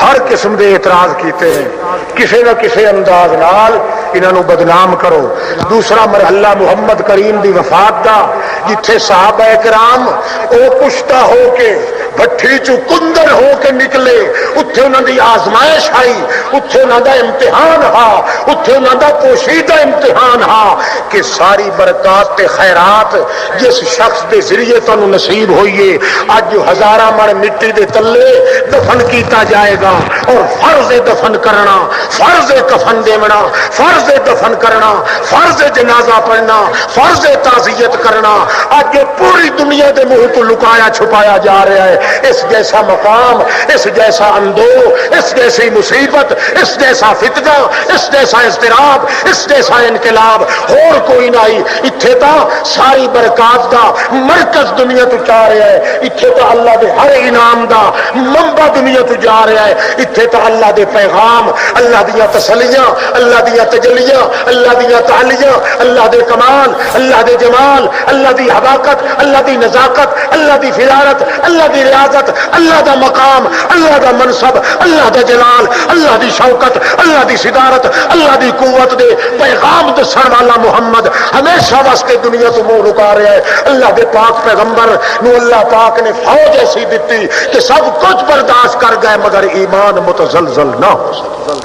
ہر قسم دے اعتراض کیتے ہیں کسی نہ کسی انداز نال انہاں نو بدنام کرو دوسرا مرحلہ محمد کریم دی وفات دا جتھے صحابہ کرام او پشتا ہو کے بھٹی چو کندر ہو کے نکلے اتھے انہاں دی آزمائش آئی اتھے انہاں دا امتحان ہا اتھے انہاں دا پوشیدہ امتحان ہا کہ ساری برکات تے خیرات جس شخص دے ذریعے تانوں نصیب ہوئیے آج جو ہزارہ مر مٹی دے تلے دفن کیتا جائے گا اور فرض دفن کرنا فرض کفن دیونا فرض دفن کرنا فرض جنازہ پڑھنا فرض تعزیت کرنا آج جو پوری دنیا دے منہ تو لکایا چھپایا جا رہا ہے اس جیسا مقام اس جیسا اندو اس جیسی مصیبت اس جیسا فتنہ اس جیسا اضطراب اس جیسا انقلاب اور کوئی نہیں اتھے تا ساری برکات دا مرکز دنیا تو چاہ رہا ہے اتھے تا اللہ دے ہر انعام دا منبع دنیا تو جا رہا ہے اتھے تا اللہ دے پیغام اللہ دیا تسلیاں اللہ دیا تجلیاں اللہ دیا تعالیاں اللہ دے کمال اللہ دے جمال اللہ دی حباقت اللہ دی نزاکت اللہ دی فرارت اللہ دی ریاضت اللہ دا مقام اللہ دا منصب اللہ دا جلال اللہ دی شوکت اللہ دی صدارت اللہ دی قوت دے پیغام دسن والا محمد ہمیشہ واسطے دنیا تو منہ رکا رہا ہے اللہ دے پاک پیغمبر نو اللہ پاک نے فوج ایسی دیتی کہ سب کچھ برداشت کر گئے مگر ایمان متزلزل نہ ہو سکتا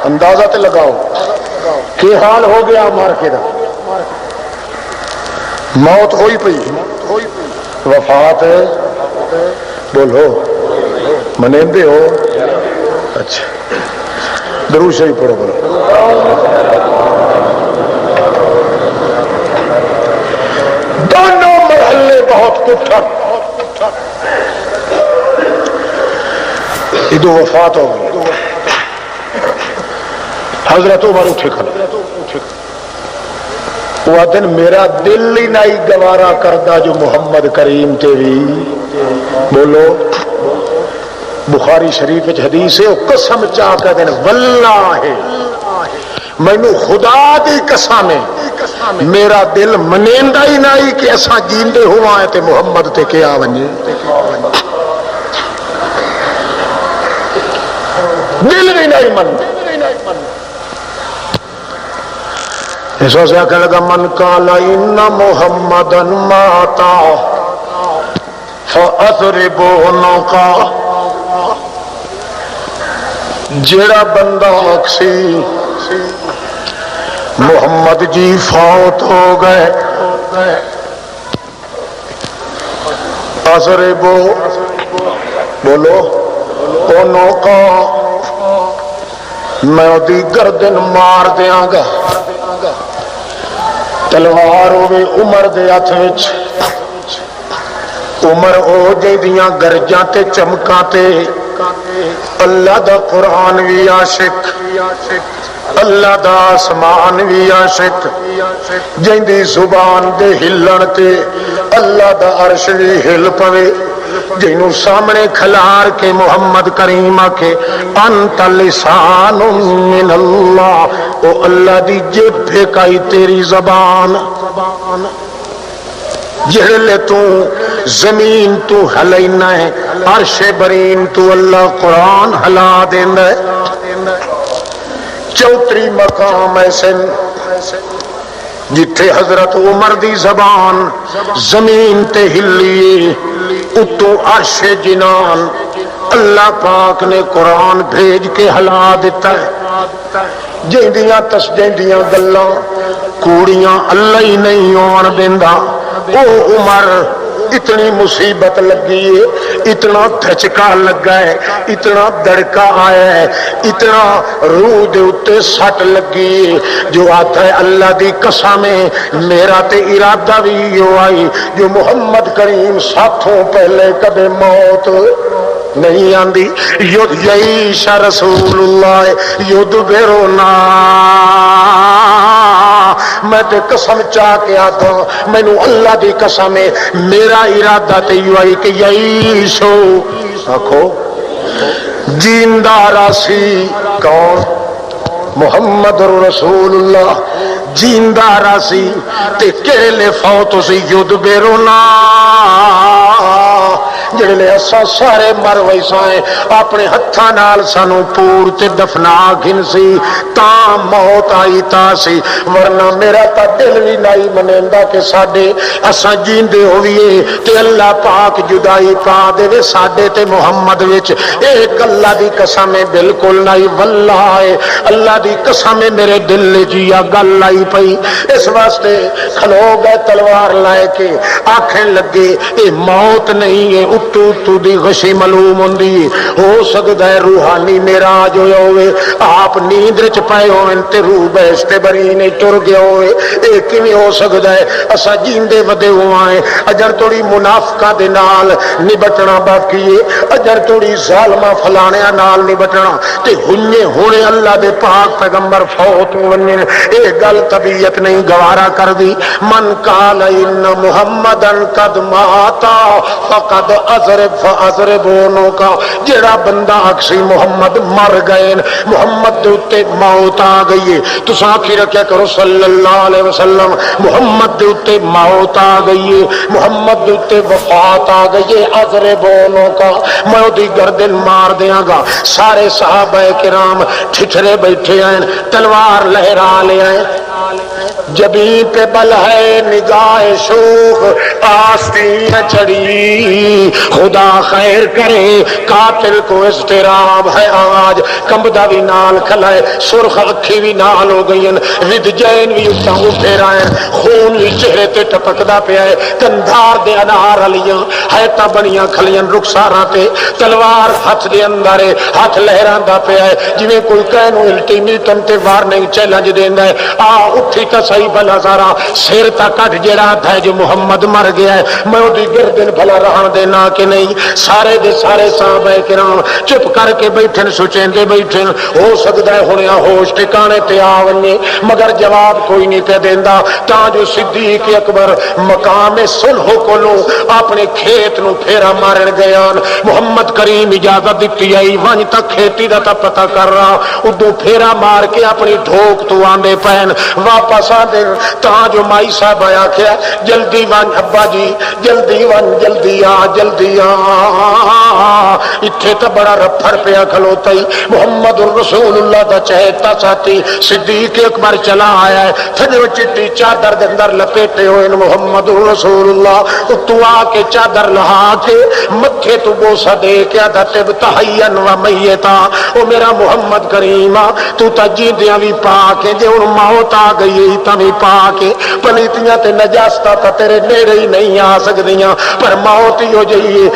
اندازہ تے لگاؤ کہ حال ہو گیا مارکے دا موت ہوئی پئی وفات بولو منیندے ہو اچھا درود شریف پڑھو بولو دونوں مرحلے بہت کٹھن ادو وفات ہو گئی حضرت عمر اٹھے کھڑے وہ دن میرا دل ہی نہیں گوارا کردا جو محمد کریم تیری بولو بخاری شریف حدیث ہے قسم چاہ کے دن واللہ مینوں خدا دی قسم ہے میرا دل منیندا ہی نہیں کہ اساں جیندے ہوا ہے تے محمد تے کیا ونجے دل بھی نہیں من اس واسطے آخر لگا من قال ان محمدن ماتا فاضربوا عنقا جڑا بندہ آکسی محمد جی فوت ہو گئے اضربوا بولو عنقا میں دی گردن مار دیاں گا تلوار ہوے عمر دے ہاتھ وچ عمر او جیدیاں گرجاں تے چمکاں تے اللہ دا قرآن بھی عاشق اللہ دا آسمان بھی عاشق جیندی زبان دے ہلن تے اللہ دا عرش بھی ہل پوے جنوں سامنے کھلار کے محمد کریم آکے انت لسان من اللہ او اللہ دی جب پھیکائی تیری زبان جہلے تو زمین تو ہلینا ہے عرش برین تو اللہ قرآن ہلا دینا ہے چوتری مقام ایسے جتھے حضرت عمر دی زبان زمین تے ہلی اتو عرش جنان اللہ پاک نے قرآن بھیج کے ہلا دیتا ہے جیندیاں تسجیندیاں گلاں کوڑیاں اللہ ہی نہیں آن دیندا او عمر اتنی مصیبت لگی ہے اتنا دھچکا لگا ہے اتنا دڑکا آیا ہے اتنا روح دے اتے سٹ لگی ہے جو آتا ہے اللہ دی قسم میرا تے ارادہ بھی یوں آئی جو محمد کریم ساتھوں پہلے کبھی موت نہیں آندی یود یعیش رسول اللہ یود بیرونا میں تے قسم چاہ کے آتا ہوں میں نو اللہ دی قسم ہے میرا ارادہ تے یوں آئی کہ یعیشو آکھو جیندہ راسی کون محمد رسول اللہ جیندہ راسی تے کہلے فوت سی یود بیرونا جڑے لے اسا سارے مر ویسائیں اپنے ہتھاں نال سانو پور تے دفنا گھن سی تا موت آئی تا سی ورنہ میرا تا دل بھی نہیں منیندا کہ ساڈے اسا جیندے ہوئیے تے اللہ پاک جدائی پا دے وے ساڈے تے محمد وچ ایک اللہ دی قسم بالکل نہیں واللہ اللہ دی قسم میرے دل جی گل آئی پئی اس واسطے کھلو گئے تلوار لائے کے آنکھیں لگے اے موت نہیں ہے اتو تو دی غشی معلوم ہوندی ہو سکتا ہے روحانی معراج ہویا ہوئے آپ نیند وچ پئے ہوئے تے روح بیشتے بری نے ٹر گیا ہوئے اے کیویں ہو سکتا ہے اسا جیندے ودے ہوئے اجر توڑی منافقاں دے نال نبٹنا باقی ہے اجر توڑی ظالماں فلانیاں نال نبٹنا تے ہونے اللہ دے پاک پیغمبر فوت وننے اے گل طبیعت نہیں گوارا کر دی من قال ان محمدن قد ماتا فقد اضرب فاضربونوں کا جڑا بندہ اکسی محمد مر گئے محمد دے اتے موت آ گئی ہے تو ساکھی رکھیا کرو صلی اللہ علیہ وسلم محمد دے اتے موت آ گئی ہے محمد دے اتے وفات آ گئی ہے اضربونوں کا میں دی گردن مار دیاں گا سارے صحابہ کرام ٹھٹھرے بیٹھے ہیں تلوار لہرا لے آئے جبیں پہ بل ہے نگاہ شوخ آستین چڑی خدا خیر کرے قاتل کو اضطراب ہے آج کمبدہ بھی نال کھلائے سرخ اکھی بھی نال ہو گئی ود جین بھی اتنا اٹھے رہے خون بھی چہرے تے ٹپکدا پیا ہے کندھار دے انار علیاں حیتاں بنیاں کھلیاں رخساراں تے تلوار ہاتھ دے اندر ہے ہاتھ لہراندا پیا ہے جویں کوئی کہنو الٹیمیٹم تے وارننگ چیلنج دیندا ہے آ اٹھی تا صحیح بھلا ذرا سر تا کٹ جڑا تھا جو محمد مر گیا ہے میں اودی گردن بھلا رہن دینا کہ نہیں سارے دے سارے صحابہ کرام چپ کر کے بیٹھن سوچیندے بیٹھن ہو سکدا ہے ہنیا ہوش ٹھکانے تے آ ونجے مگر جواب کوئی نہیں پہ دیندا تا جو صدیق اکبر مقام صلح کولوں اپنے کھیت نو پھیرا مارن گیا محمد کریم اجازت دتی آئی ونج تک کھیتی دا تا پتہ کر رہا ادو پھیرا مار کے اپنی ڈھوک تو آندے پین واپس آدھے تا جو مائی صاحب آیا کیا جلدی ون ابا جی جلدی ون جلدی آ اتھے تا بڑا رفڑ پیا کھلوتا ہی محمد الرسول اللہ دا چہتا ساتھی صدیق اکبر چلا آیا ہے تھجو چٹی چادر دے اندر لپیٹے ہوئے محمد الرسول اللہ تو آ کے چادر لہا کے متھے تو بوسا دے کیا دا تب تحین و میتا او میرا محمد کریمہ تو تا جیندیاں بھی پاکے جے ان موت آ گئی تا بھی پاکے پلیتیاں تے نجاستہ تا تیرے نیرے ہی نہیں آ سکدیاں پر موت ہی ہو جائیے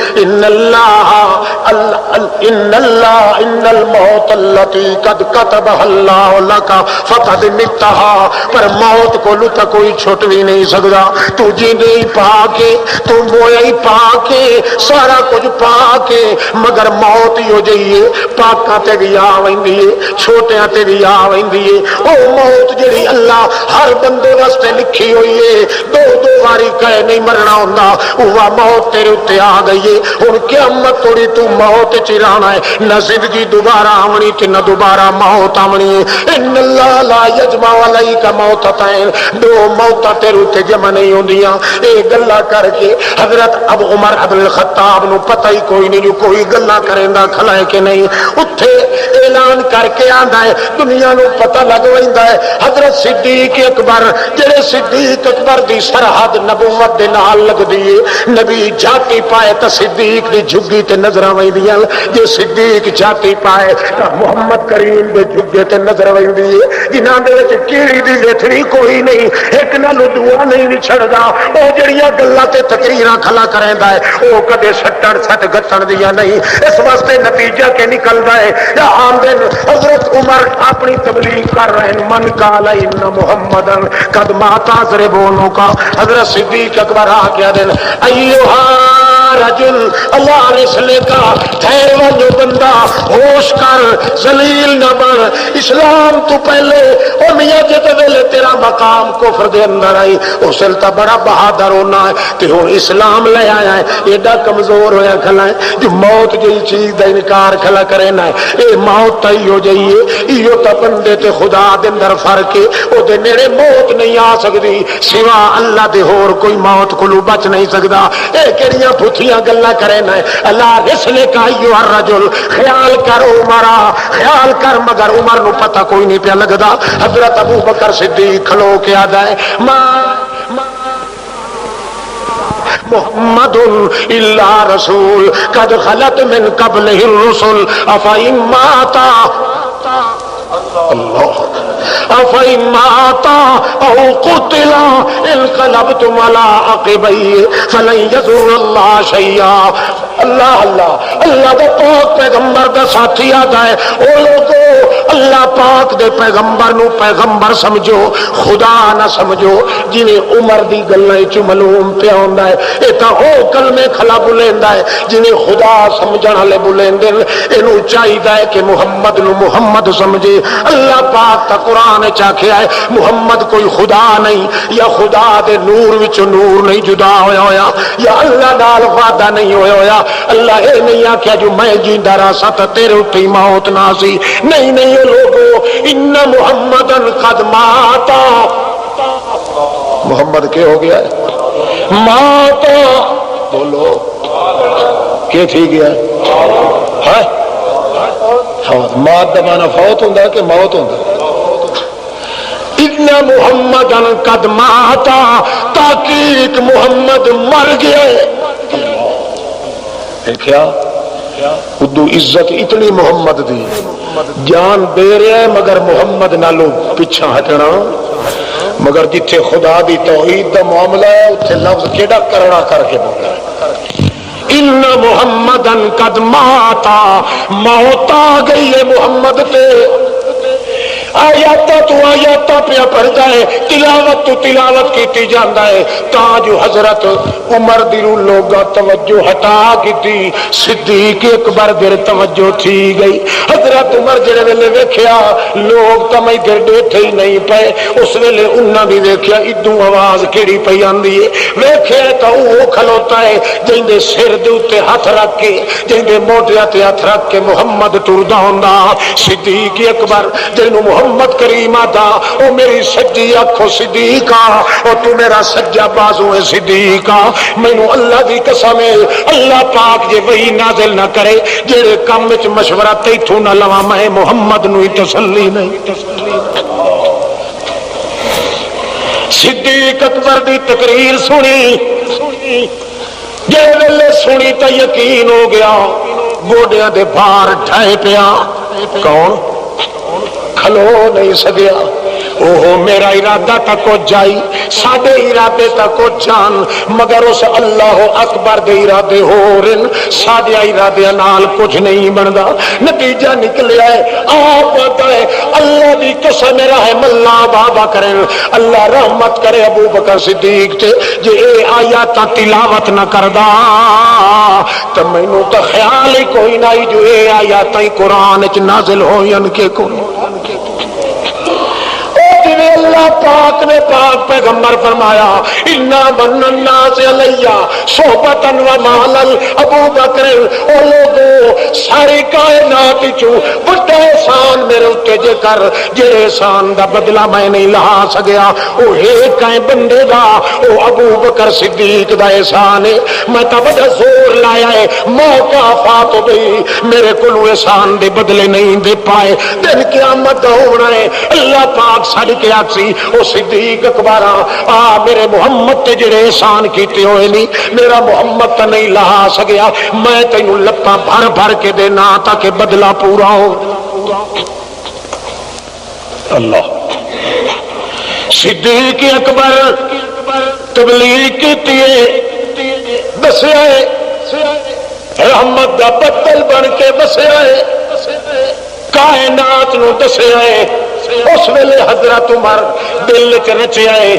ان الموت التي قد كتبها الله لك فقد متها پر موت کو لتا کوئی چھٹ بھی نہیں سکتا تو جینے ہی پا کے تو مویا ہی پا کے سارا کچھ پا کے مگر موت ہی ہو جائیے پاکاں تے بھی آ ویندی ہے چھوٹیاں تے بھی آ ویندی ہے او موت جڑی اللہ ہر بندے واسطے لکھی ہوئی ہے دو دو باری کہے نہیں مرنا ہوندا وہ موت تیرے تے آ گئی ہے ہن قیامت توڑی تو موت چ رہنا ہے نہ زندگی دوبارہ آونی تے نہ دوبارہ موت آونی ہے ان اللہ لا یجمع علیک موتتین دو موتاں تیرے تے جمع نہیں ہوندیاں اے گلاں کر کے حضرت ابو عمر بن الخطاب نو پتہ ہی کوئی نہیں جو کوئی گلاں کریندا کھلا ہے کہ نہیں اٹھے اعلان کر کے آندا ہے دنیا نو پتہ لگ ویندا ہے حضرت صدیق اکبر جڑے صدیق اکبر دی سرحد نبوت دے نال لگدی ہے نبی جاتی پائے تے صدیق دی جھگی تے نظراں ویندیاں جے صدیق جاتی پائے تے محمد کریم دے جھگے تے نظر ویندی ہے جنہاں دے وچ کیڑی دی ویتھڑی کوئی نہیں ایک نال دعا نہیں چھڑدا او جڑیاں گلاں تے تقریراں کھلا کریندا ہے او کدے سٹڑ سٹ گٹن دیاں نہیں اس واسطے نتیجہ کہ نکلدا ہے یا عام دن حضرت عمر اپنی تبلیغ کر رہے ہیں من قال ان محمدن قد مات ضربونوں کا حضرت صدیق اکبر آ کے دن ایھا رجل اللہ رسول کا ٹھہر وہ بندہ ہوش کر ذلیل نہ بن اسلام تو پہلے او میاں جتے ویلے تیرا مقام کفر دے اندر آئی اس تا بڑا بہادر ہونا ہے تے ہن اسلام لے آیا ہے ایڈا کمزور ہویا کھلا ہے جو موت جی چیز دا انکار کھلا کرے نہ اے موت تئی ہو جائیے ایو تا بندے تے خدا دے اندر فرق ہے او دے نیڑے موت نہیں آ سکدی سوا اللہ دے ہور کوئی موت کولو بچ نہیں سکدا اے کیڑیاں پھٹیاں گلاں کرے نہ اللہ رسل کا ایو الرجل خیال کر عمرہ خیال کر مگر عمر نو پتہ کوئی نہیں پیا لگدا حضرت ابو بکر صدیق کھلو کے آدا ہے محمد الا رسول قد خلت من قبله الرسل افإن مات اللہ افإن مات او قتل انقلبتم على عقبيه فلن يضر الله شيئا اللہ اللہ اللہ دا پاک پیغمبر دا ساتھی آتا ہے او لوگو اللہ پاک دے پیغمبر نو پیغمبر سمجھو خدا نہ سمجھو جنہیں عمر دی گلاں وچ معلوم پیا ہوندا ہے اے تا او کلمے کھلا بولیندا ہے جنہیں خدا سمجھن والے بولیندے اینو چاہیدا ہے کہ محمد نو محمد سمجھے اللہ پاک تا قرآن وچ آکھیا ہے محمد کوئی خدا نہیں یا خدا دے نور وچ نور نہیں جدا ہویا یا اللہ نال وعدہ نہیں ہویا اللہ اے نہیں آکھیا جو میں جیندا رہا تے تیرے اوتے موت نہ سی نہیں نہیں لوگو ان محمدن قد ماتا محمد کیا ہو گیا ہے ماتا بولو کیا تھی گیا ہے مات دمانا فوت ہوں کہ موت ہوں ان محمدن قد ماتا تاکید محمد مر گیا دیکھیا خود عزت اتنی محمد دی جان دے رہے ہیں مگر محمد نالو پیچھا ہٹنا مگر جتھے خدا دی توحید دا معاملہ ہے اتھے لفظ کیڑا کرنا کر کے بولا ہے ان محمدن قد ماتا موت آ گئی ہے محمد تے آیاتاں تو آیاتاں پہ پڑھ جائے تلاوت تو تلاوت کیتی جاندا ہے تا جو حضرت عمر دی لوگا توجہ ہٹا کیتی صدیق اکبر دیر توجہ تھی گئی حضرت عمر جڑے ویلے ویکھیا لوگ تم ادھر بیٹھے ہی نہیں پئے اس ویلے انہاں بھی ویکھیا ادوں آواز کیڑی پئی آندی ہے ویکھیا تا او کھلوتا ہے جیندے سر دے اوتے ہاتھ رکھ کے جیندے موڈیاں تے ہاتھ رکھ کے محمد ٹردا ہوندا صدیق اکبر جنوں محمد کریم آتا او میری سجی آنکھوں صدیقہ او تو میرا سجا بازو ہے صدیقہ مینوں اللہ دی قسم ہے اللہ پاک جے وہی نازل نہ کرے جڑے کم وچ مشورہ تیتھوں نہ لواں میں محمد نو تسلی نہیں صدیق اکبر دی تقریر سنی جے ویلے سنی تے یقین ہو گیا گوڈیاں دے بھار ڈھائے پیا کون کھلو نہیں سکیا اوہ میرا ارادہ تک جائی ساڈے ارادے تک جان مگر اس اللہ اکبر دے ارادے ہو رن ساڈے ارادے نال کچھ نہیں بندا نتیجہ نکلیا ہے آپ پتہ ہے اللہ دی قسم رحم اللہ بابا کرے اللہ رحمت کرے ابو بکر صدیق تے جے اے آیات تلاوت نہ کردا تے مینوں تے خیال ہی کوئی نہیں جو اے آیات قرآن وچ نازل ہوئیں کہ کوئی اللہ پاک نے پاک پیغمبر فرمایا انا من الناس علیہ صحبتا و مالا ابو بکر او لوگو ساری کائنات چوں بڑا احسان میرے اوتے جے کر جے احسان دا بدلہ میں نہیں لا سکیا او ایک ہے بندے دا او ابو بکر صدیق دا احسان ہے میں تا بڑا زور لایا ہے موقع فات ہو گئی میرے کولو احسان دے بدلے نہیں دے پائے دن قیامت ہونا ہے اللہ پاک سڑ کے آکسی او صدیق اکبارا میرے محمد تے جڑے احسان کیتے ہوئے نہیں میرا محمد تے نہیں لا سکیا میں تینوں لپاں بھر بھر کے دینا تاکہ بدلہ پورا ہو اللہ صدیق اکبر تبلیغ کیتی ہے دسیا ہے رحمت دا بدل بن کے بسیا ہے کائنات نو دسیا ہے اس ویلے حضرت عمر دل چ رچیا ہے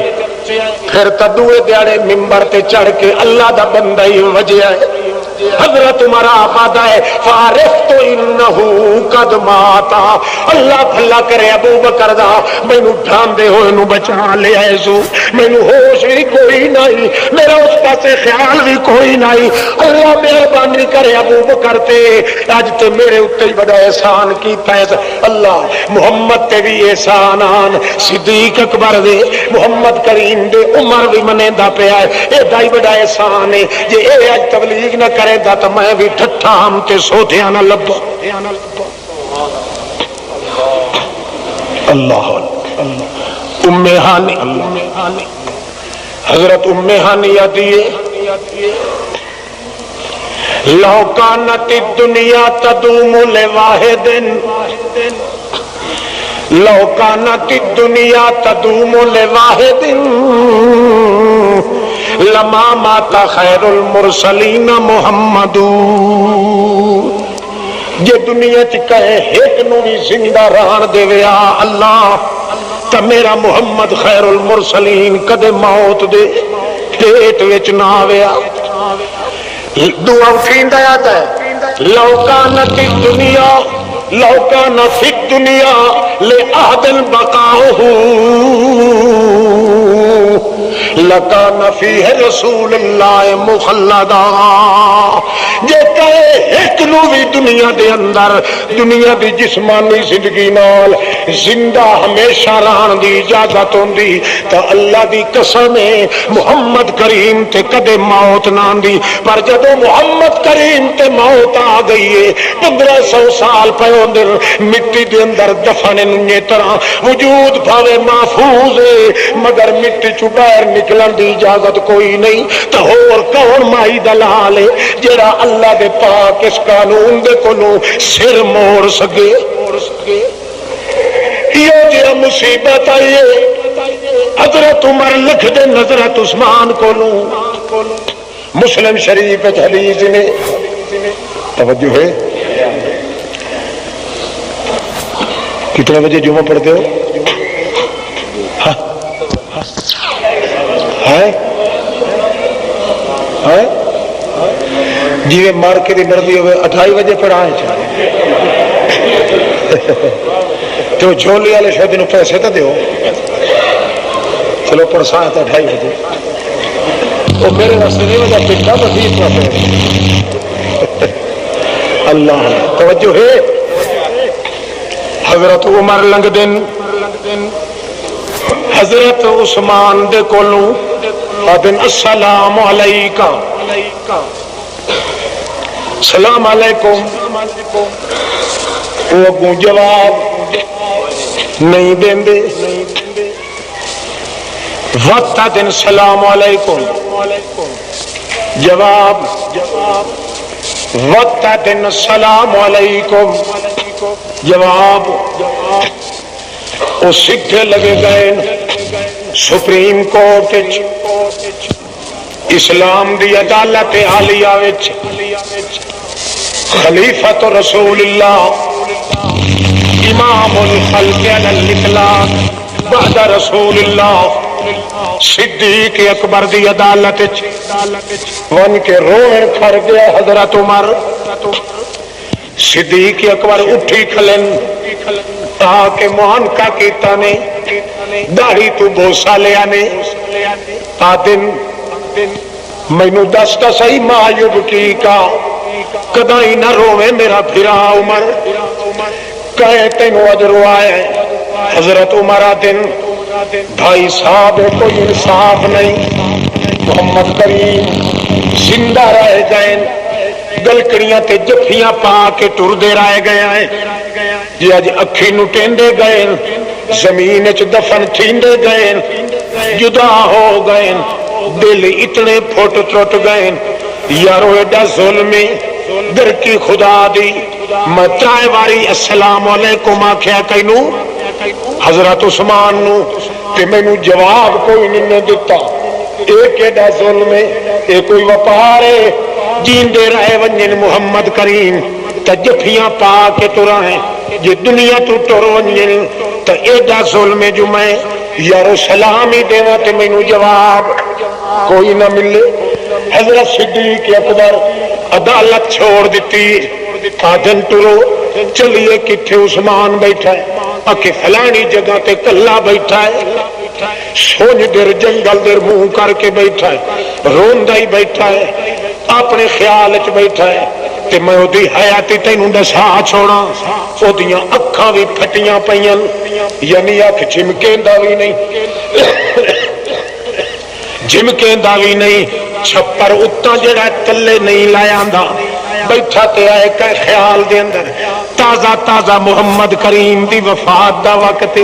پھر تدوے دیاڑے ممبر تے چڑھ کے اللہ دا بندہ ہی وجیا ہے حضرت عمر آفادا ہے فارفت انہو قد ماتا اللہ بھلا کرے ابو بکر دا مینوں ڈھاندے ہوئے نو بچا لے آئے سو مینوں ہوش بھی کوئی نہیں میرا اس پاسے خیال بھی کوئی نہیں اللہ مہربانی کرے ابو بکر تے اج تے میرے اوتے ہی بڑا احسان کیتا ہے اللہ محمد تے بھی احسان آن صدیق اکبر دے محمد کریم دے عمر بھی منیندا پیا ہے اے دائی بڑا احسان ہے جے اے اج تبلیغ نہ کرے دا تو میں بھی ٹھٹھا ہم تے سودھیاں نہ لبا اللہ ام ہانی حضرت ام ہانیہ دیے لو کانت الدنیا تدوم لواحد لو کانت الدنیا تدوم لواحد لما مات خیر المرسلین محمد جے دنیا چ کہے ایک نو بھی زندہ رہن دے ویا اللہ تا میرا محمد خیر المرسلین کدے موت دے پیٹ وچ نہ آویا دعا کیندا ہے لو کانت الدنیا لو کان فی الدنیا لأحد بقاؤہ لکان فیہ رسول اللہ مخلدا جے کہے ایک نو بھی دنیا دے اندر دنیا دی جسمانی زندگی نال زندہ ہمیشہ رہن دی اجازت ہوندی تا اللہ دی قسم ہے محمد کریم تے کدے موت نہ آندی پر جدو محمد کریم تے موت آ گئی ہے 1500 سال پے اندر مٹی دے اندر دفن ننگے طرح وجود بھاوے محفوظ ہے مگر مٹی چو باہر نکلن دی اجازت کوئی نہیں تو اور کون مائی دلال ہے جڑا اللہ دے پاک اس قانون دے کولوں سر موڑ سکے یہ جڑا مصیبت آئی حضرت عمر لکھ دے حضرت عثمان کولوں مسلم شریف حدیث نے توجہ ہے کتنے بجے جمعہ پڑھتے ہو جی مارکیٹ مرضی ہوئے 28 بجے پڑھائیں تو جھولی والے شاید انہوں پیسے تو دیو چلو پرسان تو 28 بجے وہ میرے راستے نہیں وجہ پٹا مزید پڑھتے اللہ توجہ ہے حضرت عمر لنگ دن حضرت عثمان دے کولوں آدن السلام علیکہ سلام علیکم وہ اگوں جواب نہیں دیں دے وقت آدن سلام علیکم جواب وقت آدن سلام علیکم جواب وہ سیدھے لگے گئے سپریم کورٹ اسلام دی عدالت عالیہ وچ خلیفۃ رسول اللہ امام الخلق علی الاطلاق بعد رسول اللہ صدیق اکبر دی عدالت ون کے روئے کھڑ گیا حضرت عمر صدیق اکبر اٹھی کھلن آ کے معانقہ کیتا نے داڑھی تو بوسا لیا نے آدن مینو دستا صحیح معیوب کی کا کدائی نہ روے میرا پھرا عمر کہے تینو اجر آئے حضرت عمر آدن بھائی صاحب کوئی انصاف نہیں محمد کریم زندہ رہ گئے گلکڑیاں تے جفیاں پا کے ٹر دے رہ گئے ہیں جی اج اکھی نو ٹیندے گئے زمین وچ دفن تھیندے گئے جدا ہو گئے دل اتنے پھٹ ٹوٹ گئے یارو ایڈا ظلم در کی خدا دی میں ترائے واری السلام علیکم آکھیا کینو حضرت عثمان نو تے مینوں جواب کوئی نہیں دتا ایک ایڈا ظلم اے کوئی وپار ہے جیندے رہے ونجن محمد کریم تے جفیاں پا کے ترا ہیں جی دنیا تو ٹر ونجن تے ایڈا ظلم جو میں یارو سلام ہی دیواں تے مینوں جواب کوئی نہ ملے حضرت صدیق اکبر عدالت چھوڑ دیتی آجن ٹرو چلیے کتھے عثمان بیٹھا ہے اکے فلانی جگہ تے کلا بیٹھا ہے سونج در جنگل در منہ کر کے بیٹھا ہے روندہ ہی بیٹھا ہے اپنے خیال چ بیٹھا ہے تے میں اودی حیاتی تینوں دسا چھوڑا اودیاں اکھاں بھی پھٹیاں پئیاں یعنی اکھ چمکیندا وی نہیں جھمکیندا وی نہیں چھپر اتنا جڑا تلے نہیں لایا آندا بیٹھا تے آئے کہ خیال دے اندر تازہ تازہ محمد کریم دی وفات دا وقت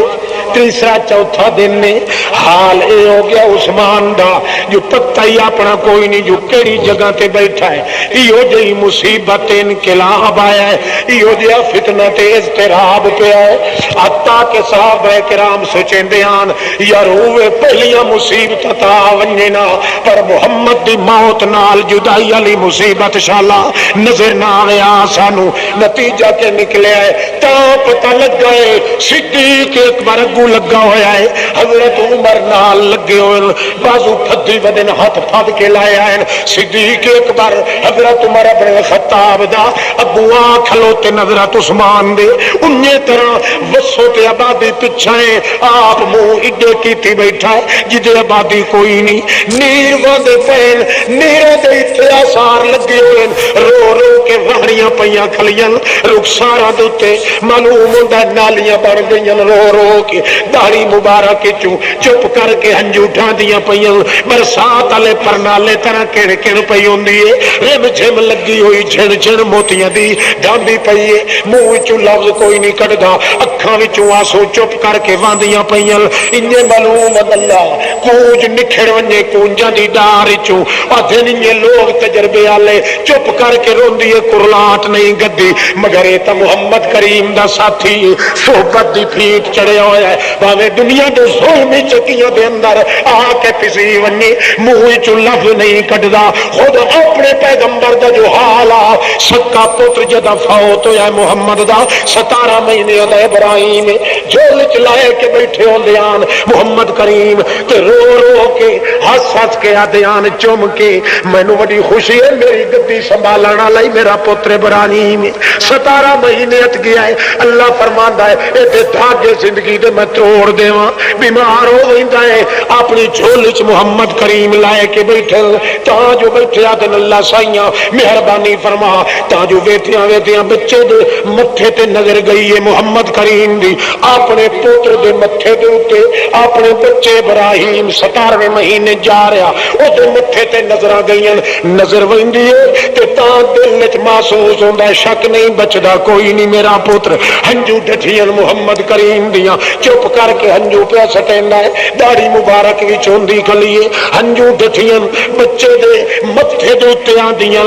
تیسرا چوتھا دن نے حال اے ہو گیا عثمان دا جو پتہ ہی اپنا کوئی نہیں جو کیڑی جگہ تے بیٹھا ہے ایو جئی مصیبت انقلاب آیا ہے ایو جیا فتنہ تے اضطراب پہ آئے حتیٰ کہ صحابہ کرام سوچیں دیان یار ہوئے پہلیاں مصیبت تا ونجنا پر محمد دی موت نال جدائی علی مصیبت شالا نظر نہ آئے آسانو نتیجہ کے نکلے آئے تا پتہ لگ گئے صدیق اکبر اگو لگا ہویا ہے حضرت عمر نال لگے ہوئے بازو پھدی بدن ہاتھ پھد کے لائے آئے صدیق اکبر حضرت عمر ابن خطاب دا ابو کھلوتے نظرت عثمان دے انہیں طرح وسو تے آبادی پچھائیں آپ منہ اڈے کیتی بیٹھا ہے جدے آبادی کوئی نہیں نیر وادے پین نیرے دے اتھے آثار لگے ہوئے رو رو کے وہریاں پئیاں کھلیاں رخساراں دوتے معلوم ہوندہ نالیاں بڑھ گئیاں رو رو کے داڑھی مبارک چوں چپ کر کے ہنجوٹھاں دیاں پئیاں برسات والے پرنالے طرح کڑ کڑ پئی ہوندی ہے رم جھم لگی ہوئی جھن جھن موتیاں دی ڈھانڈی پئی ہے منہ وچوں لفظ کوئی نہیں کڈدا اکھاں وچوں آنسو چپ کر کے واندیاں پئیاں انجے معلوم اللہ کونج نکھڑ ونجے کونجاں دی ڈار وچوں ادھے نہیں لوگ تجربے والے چپ کر کے روندی ہے کرلاٹ نہیں گدی مگر یہ تو محمد کریم دا ساتھی صحبت دی پھیٹ چڑھیا ہوا ہے باوے دنیا دے ظلمی چکیاں دے اندر آ کے پسی ونی منہ چ لفظ نہیں کڈدا خود اپنے پیغمبر دا جو حال آ سکا پتر جدا فوت ہویا محمد دا 17 مہینے دا ابراہیم جھول چ لائے کے بیٹھے ہوندے آن محمد کریم تے رو رو کے ہس ہس کے آدیان چوم کے مینوں بڑی خوشی ہے میری گدی سنبھالن والا میرا پتر ابراہیم 17 مہینے اٹ گیا ہے اللہ فرماندا ہے اے تے دھاگے زندگی دے میں توڑ دیواں بیمار ہو ویندا ہے اپنی جھول چ محمد کریم لائے کے بیٹھے تا جو بیٹھے آدن اللہ سائیاں مہربانی فرما تا جو بیٹھیاں ویٹیاں بچے دے متھے تے نظر گئی ہے محمد کریم دی اپنے پوتر دے متھے دے اوتے اپنے بچے ابراہیم 17ویں مہینے جا رہا او دے متھے تے نظراں گئیاں نظر ویندی ہے تے تا دل وچ محسوس ہوندا ہے شک نہیں بچدا کوئی نہیں میرا پتر ہنجو ڈٹھیاں محمد کریم دیاں چپ کر کے ہنجو پیا سٹیندا ہے داڑھی مبارک وچ ہوندی کلیے ہنجو ڈٹھیاں بچے دے متھے دے اوتے آندیاں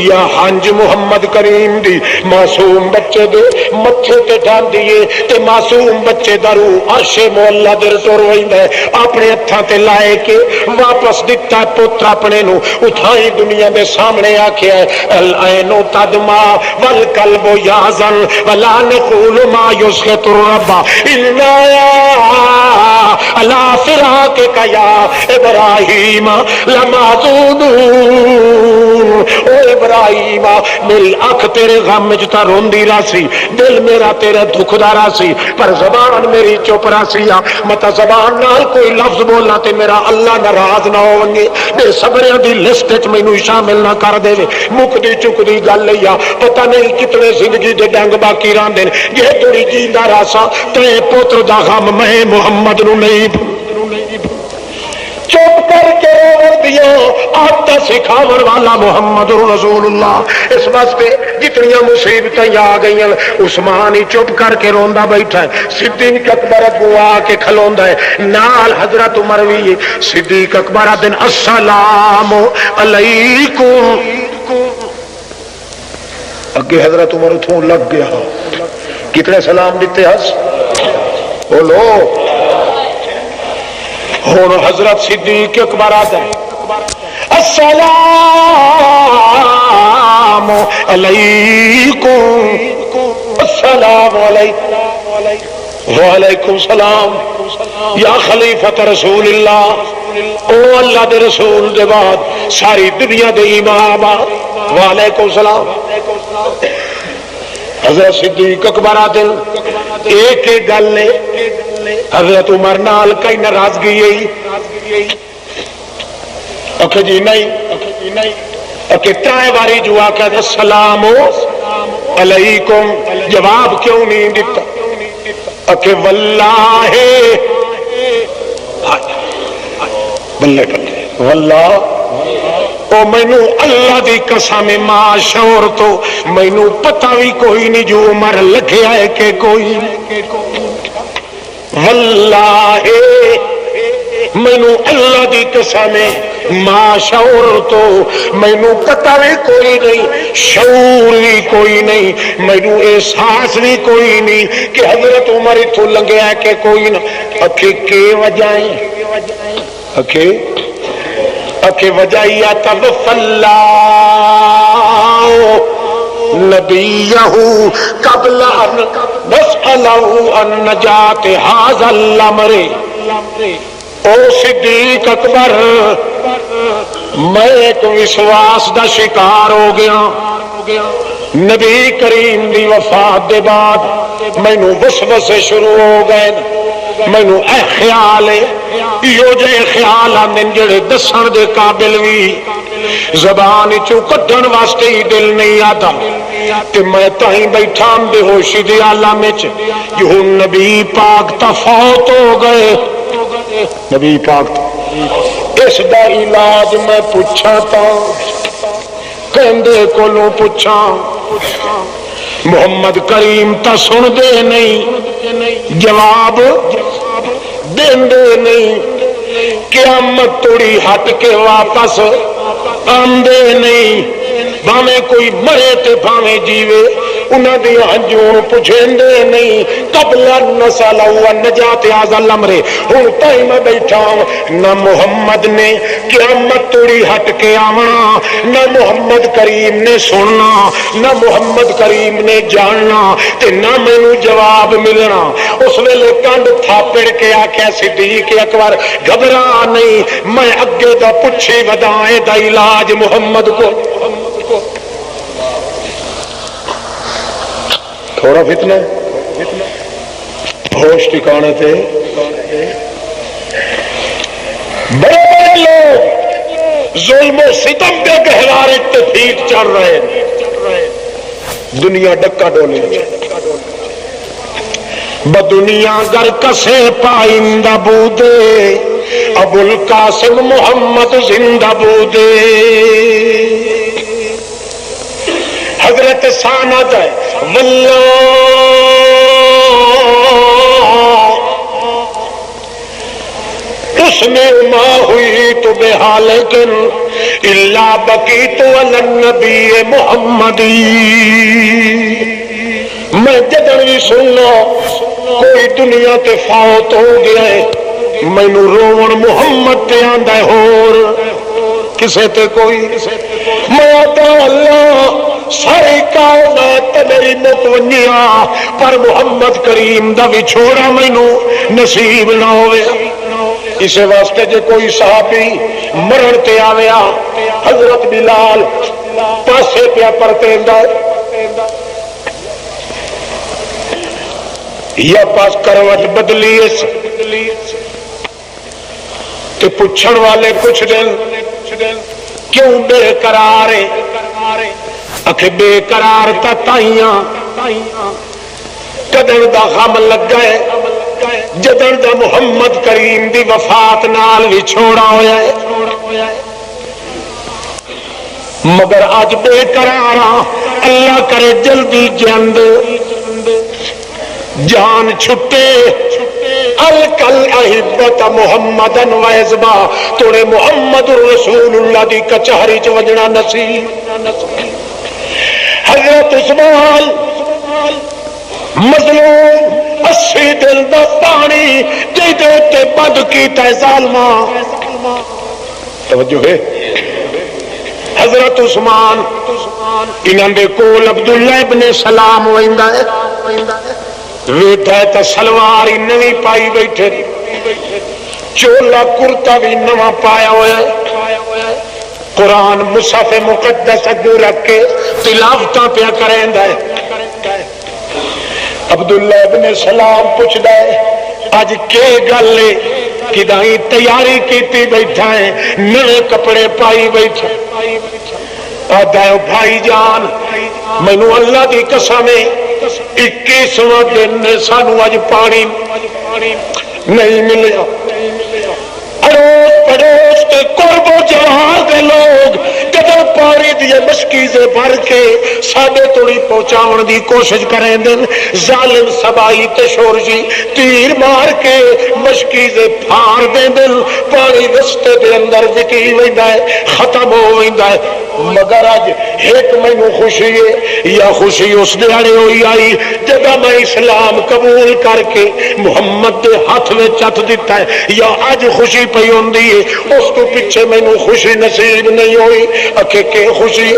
یا ہنج محمد کریم دی معصوم بچے دے متھے تے ڈاندی ہے تے معصوم بچے دا روح عرش مولا دے ٹر ویندا ہے اپنے ہتھاں تے لائے کے واپس دتا پتر اپنے نو اٹھائی دنیا دے سامنے آکھیا ہے العین تدما والقلب یحزن ولا نقول ما یسخط الرب الا الا فراقک یا ابراہیم لمحزونون او ابراہیم میری اکھ تیرے غم وچ تا روندی راسی دل میرا تیرے دکھ دا راسی پر زبان میری چپ راسی مت زبان نال کوئی لفظ بولنا تے میرا اللہ ناراض نہ ہوونگے بے صبریاں دی لسٹ وچ مینوں شامل نہ کر دے مکدی چکدی گل یا پتہ نہیں کتنے زندگی دے ڈنگ باقی راندے جے تیری جیندا راسا تے پتر دا غم میں محمد نو نہیں چپ کر کے دیا آتا سکھاون والا محمد رسول اللہ اس واسطے جتنی مصیبتیں آ گئی عثمان ہی چپ کر کے روندا بیٹھا ہے صدیق اکبر اگوں آ کے کھلوندا ہے نال حضرت عمر بھی صدیق اکبر دن السلام علیکم اگے حضرت عمر اتھوں لگ گیا کتنے سلام دیتے ہس بولو ہوں حضرت صدیق اکبر آتا ہے السلام علیکم السلام علیکم وعلیکم السلام یا خلیفۃ رسول اللہ او اللہ دے رسول دے بعد ساری دنیا دے امام وعلیکم السلام حضرت صدیق اکبر آتے ایک گل نے حضرت عمر نال کئی ناراضگی اکھے جی نہیں اکھے ترائے باری جو آکھا السلام علیکم جواب کیوں نہیں دیتا اکھے واللہ بلے بلے واللہ او مینو اللہ دی قسم ما شور تو مینو پتہ بھی کوئی نہیں جو عمر لکھیا ہے کہ کوئی واللہ مینو اللہ دی قسم ما شعور تو مینو پتہ بھی کوئی نہیں شعور بھی کوئی نہیں مینو احساس بھی کوئی نہیں کہ حضرت عمر اتھو لنگیا ہے کہ کوئی نہ اکھے کے وجائیں اکھے وجائیا توفی اللہ نبیہ قبل ان نسألہ ان نجات حاضر الامر او صدیق اکبر میں ایک وشواس دا شکار ہو گیا نبی کریم دی وفات دے بعد مینوں وسوسے شروع ہو گئے مینوں اے خیال ہے یو جے خیال آندے جڑے دسن دے قابل بھی زبان چوں کڈن واسطے ہی دل نہیں آتا تے میں تائیں بیٹھا بے ہوشی دے عالم وچ جو نبی پاک تا فوت ہو گئے نبی پاک اس دا علاج میں پوچھا تا کہندے کولوں پوچھا محمد کریم تا سن دے نہیں جواب دین دے نہیں قیامت توڑی ہٹ کے واپس آندے نہیں بھاویں کوئی مرے تے بھاویں جیوے انہاں دی ہنجوں پوچھیندے نہیں قبل نسل و نجات حاضر الامر ہن تائیں میں بیٹھا نہ محمد نے قیامت توڑی ہٹ کے آونا نہ محمد کریم نے سننا نہ محمد کریم نے جاننا تے نہ مینوں جواب ملنا اس ویلے کنڈ تھاپڑ کے آکھیا صدیق اکبر گھبرا نہیں میں اگے دا پچھی ودائے دا علاج محمد کو تھوڑا فتنہ ہوش ٹھکانے تھے بڑے بڑے لوگ ظلم و ستم کے گہوارے تے پھیٹ چڑھ رہے ہیں دنیا ڈکا ڈولے بدنیا گر کسے پائندہ بودے ابو القاسم محمد زندہ بودے حضرت ساند ہے واللہ اس میں ماں ہوئی تو بے حال لیکن اللہ بکی تو النبی محمدی میں جدن بھی سن لو کوئی دنیا تے فوت ہو گیا ہے مینوں روون محمد تے آندا ہے ہور کسے تے کوئی میں آتا اللہ ساری کائنات تے میری متونیا پر محمد کریم دا وچھوڑا مینوں نصیب نہ ہوئے اسے واسطے جے کوئی صحابی مرن تے آویا حضرت بلال پاسے پیا پرتیندا یا پاس کروٹ بدلی تے پوچھن والے کچھ دن کیوں بے قرار اکھے بے قرار تا تائیاں قدر دا غم لگ گئے جدن دا محمد کریم دی وفات نال بھی چھوڑا ہویا ہے مگر آج بے قرارا اللہ کرے جلدی جند جان چھٹے الکل احبت محمدن ویزبا توڑے محمد رسول اللہ دی کچہری چ وجنا نصیب حضرت عثمان مظلوم 80 دل دا پانی جے تے بند کیتا ہے ظالما توجہ ہے حضرت عثمان انہاں دے کول عبداللہ ابن سلام ویندا ہے ویٹھا ہے تا سلوار ہی نوی پائی بیٹھے چولا کرتا بھی نواں پایا ہوا ہے قرآن مصحف مقدس اگو رکھ کے تلاوتاں پیا کریندا ہے عبداللہ ابن سلام پوچھدا ہے اج کے گل ہے کدائی تیاری کیتی بیٹھا ہے نئے کپڑے پائی بیٹھا آدھا ہے بھائی جان مینوں اللہ دی قسم ہے 21واں دن نے سانو اج پانی نہیں ملیا اڑوس پڑوس کے قرب و جوار دے لوگ قدر پانی دی مشکیزیں بھر کے ساڈے توڑی پہنچاون دی کوشش کریں دن ظالم سبائی تے شورجی تیر مار کے مشکیزیں پھار دیں دن پانی رستے دے اندر وکی ویندا ہے ختم ہو ویندا ہے مگر اج ایک مینوں خوشی ہے یا خوشی اس دیہڑے ہوئی آئی جدہ میں اسلام قبول کر کے محمد دے ہاتھ میں چت دیتا ہے یا اج خوشی پئی ہوندی ہے اس تو پیچھے مینوں خوشی نصیب نہیں ہوئی اکھے کہ خوشی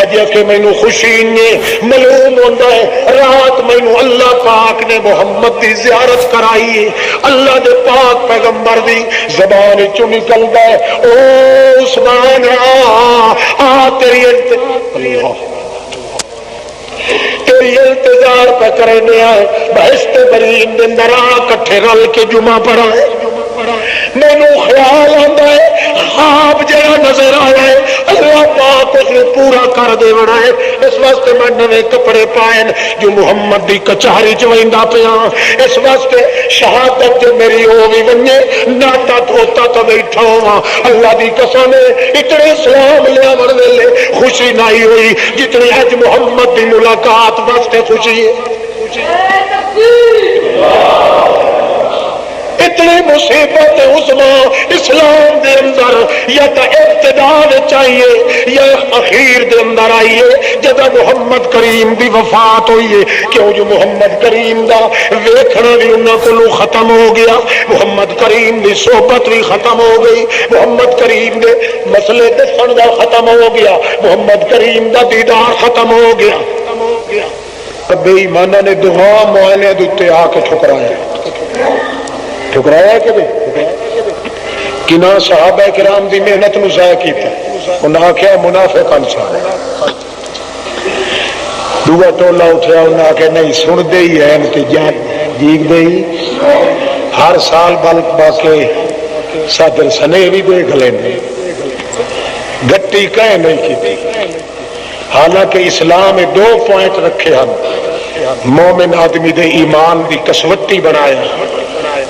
اج اکھے مینوں خوشی نے معلوم ہوندا ہے رات مینوں اللہ پاک نے محمد دی زیارت کرائی ہے اللہ دے پاک پیغمبر دی زبان چوں نکلدا ہے او عثمان تیری انتظار پہ کرنے آئے بہشت برین دن درا کٹھے رل کے جمعہ پڑھا ہے مینوں خیال آندا ہے خواب جڑا نظر آیا ہے اللہ پاک اس نے پورا کر دے بنا ہے اس واسطے میں نوے کپڑے پائن جو محمد دی کچہری چ ویندا پیا اس واسطے شہادت جو میری ہو بھی ونجے ناٹا دھوتا تو بیٹھا ہوا اللہ دی قسم اتنے سلام لیا ون ویلے خوشی نہیں ہوئی جتنی اج محمد دی ملاقات واسطے خوشی ہے اتنی مصیبت عظمیٰ اسلام دے اندر یا تا ابتدا چاہیے یا اخیر دے اندر آئیے جب محمد کریم دی وفات ہوئی ہے کیوں جو محمد کریم دا ویکھنا بھی انہاں کو ختم ہو گیا محمد کریم دی صحبت بھی ختم ہو گئی محمد کریم دے مسئلے دسن دا ختم ہو گیا محمد کریم دا دیدار ختم ہو گیا بے ایمانہ نے دعا معائنے دوتے آ کے ٹھکرایا کہ بھی کنا صحابہ کرام دی محنت نو ضائع کیتا انہاں آکھیا منافق انسان دوہ ٹولا اٹھیا انہاں آکھیا نہیں سن دے ہی ہے جان جیگ دے ہی ہر سال بلک باقی صدر سنے بھی دے گلے نے گٹی کہیں نہیں کی حالانکہ اسلام میں 2 پوائنٹ رکھے ہم مومن آدمی دے ایمان دی کسوٹی بنایا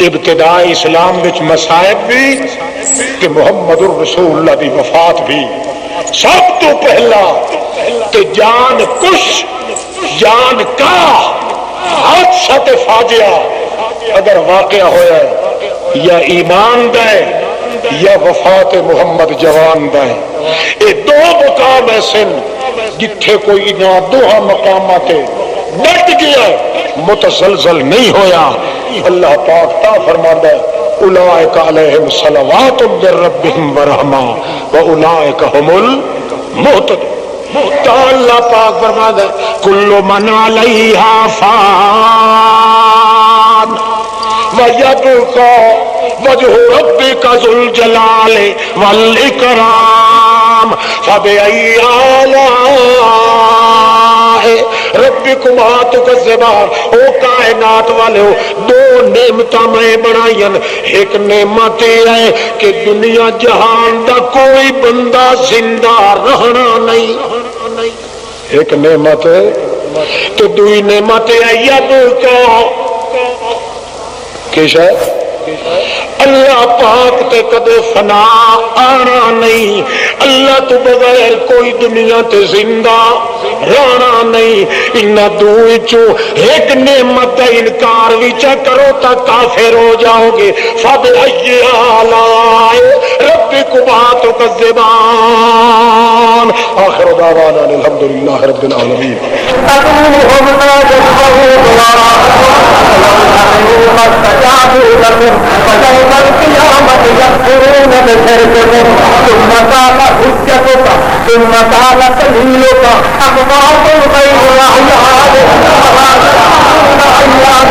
ابتداء اسلام وچ مصائب بھی کہ محمد الرسول اللہ دی وفات بھی سب تو پہلا تے جان کش جان کا حادثہ تے فاجعہ اگر واقعہ ہویا ہے یا ایمان دے یا وفات محمد جوان دے یہ 2 مقام ایسے جتھے کوئی نہ 2 مقامات ڈٹ گیا متزلزل نہیں ہویا. اللہ پاک تا فرماندا ہے اولئک علیہم صلوات من ربہم ورحمہ واولئک هم المہتدون. تو اللہ پاک فرماتا ہے کل من علیہا فان ویبقى وجہ ربک ذو الجلال والاکرام فبأی آلاء ربکما تکذبان. او کائنات والے ہو دو نعمتاں میں بنائیں. ایک نعمت یہ ہے کہ دنیا جہان دا کوئی بندہ زندہ رہنا نہیں. ایک نعمت تو دوئی نعمت ہے یب کو کس ہے اللہ پاک تے کدے فنا آنا نہیں. اللہ تو بغیر کوئی دنیا تے زندہ رہنا نہیں. ان دوئی چو ایک نعمت کا انکار وچا کرو تا کافر ہو جاؤ گے. فبأی آلاء ربکما تکذبان. آخر دعوانا الحمدللہ رب العالمین. فيوم القيامة يكفرون بشركهم ثم قال حجتك ثم قال دليلك أموات غير أحياء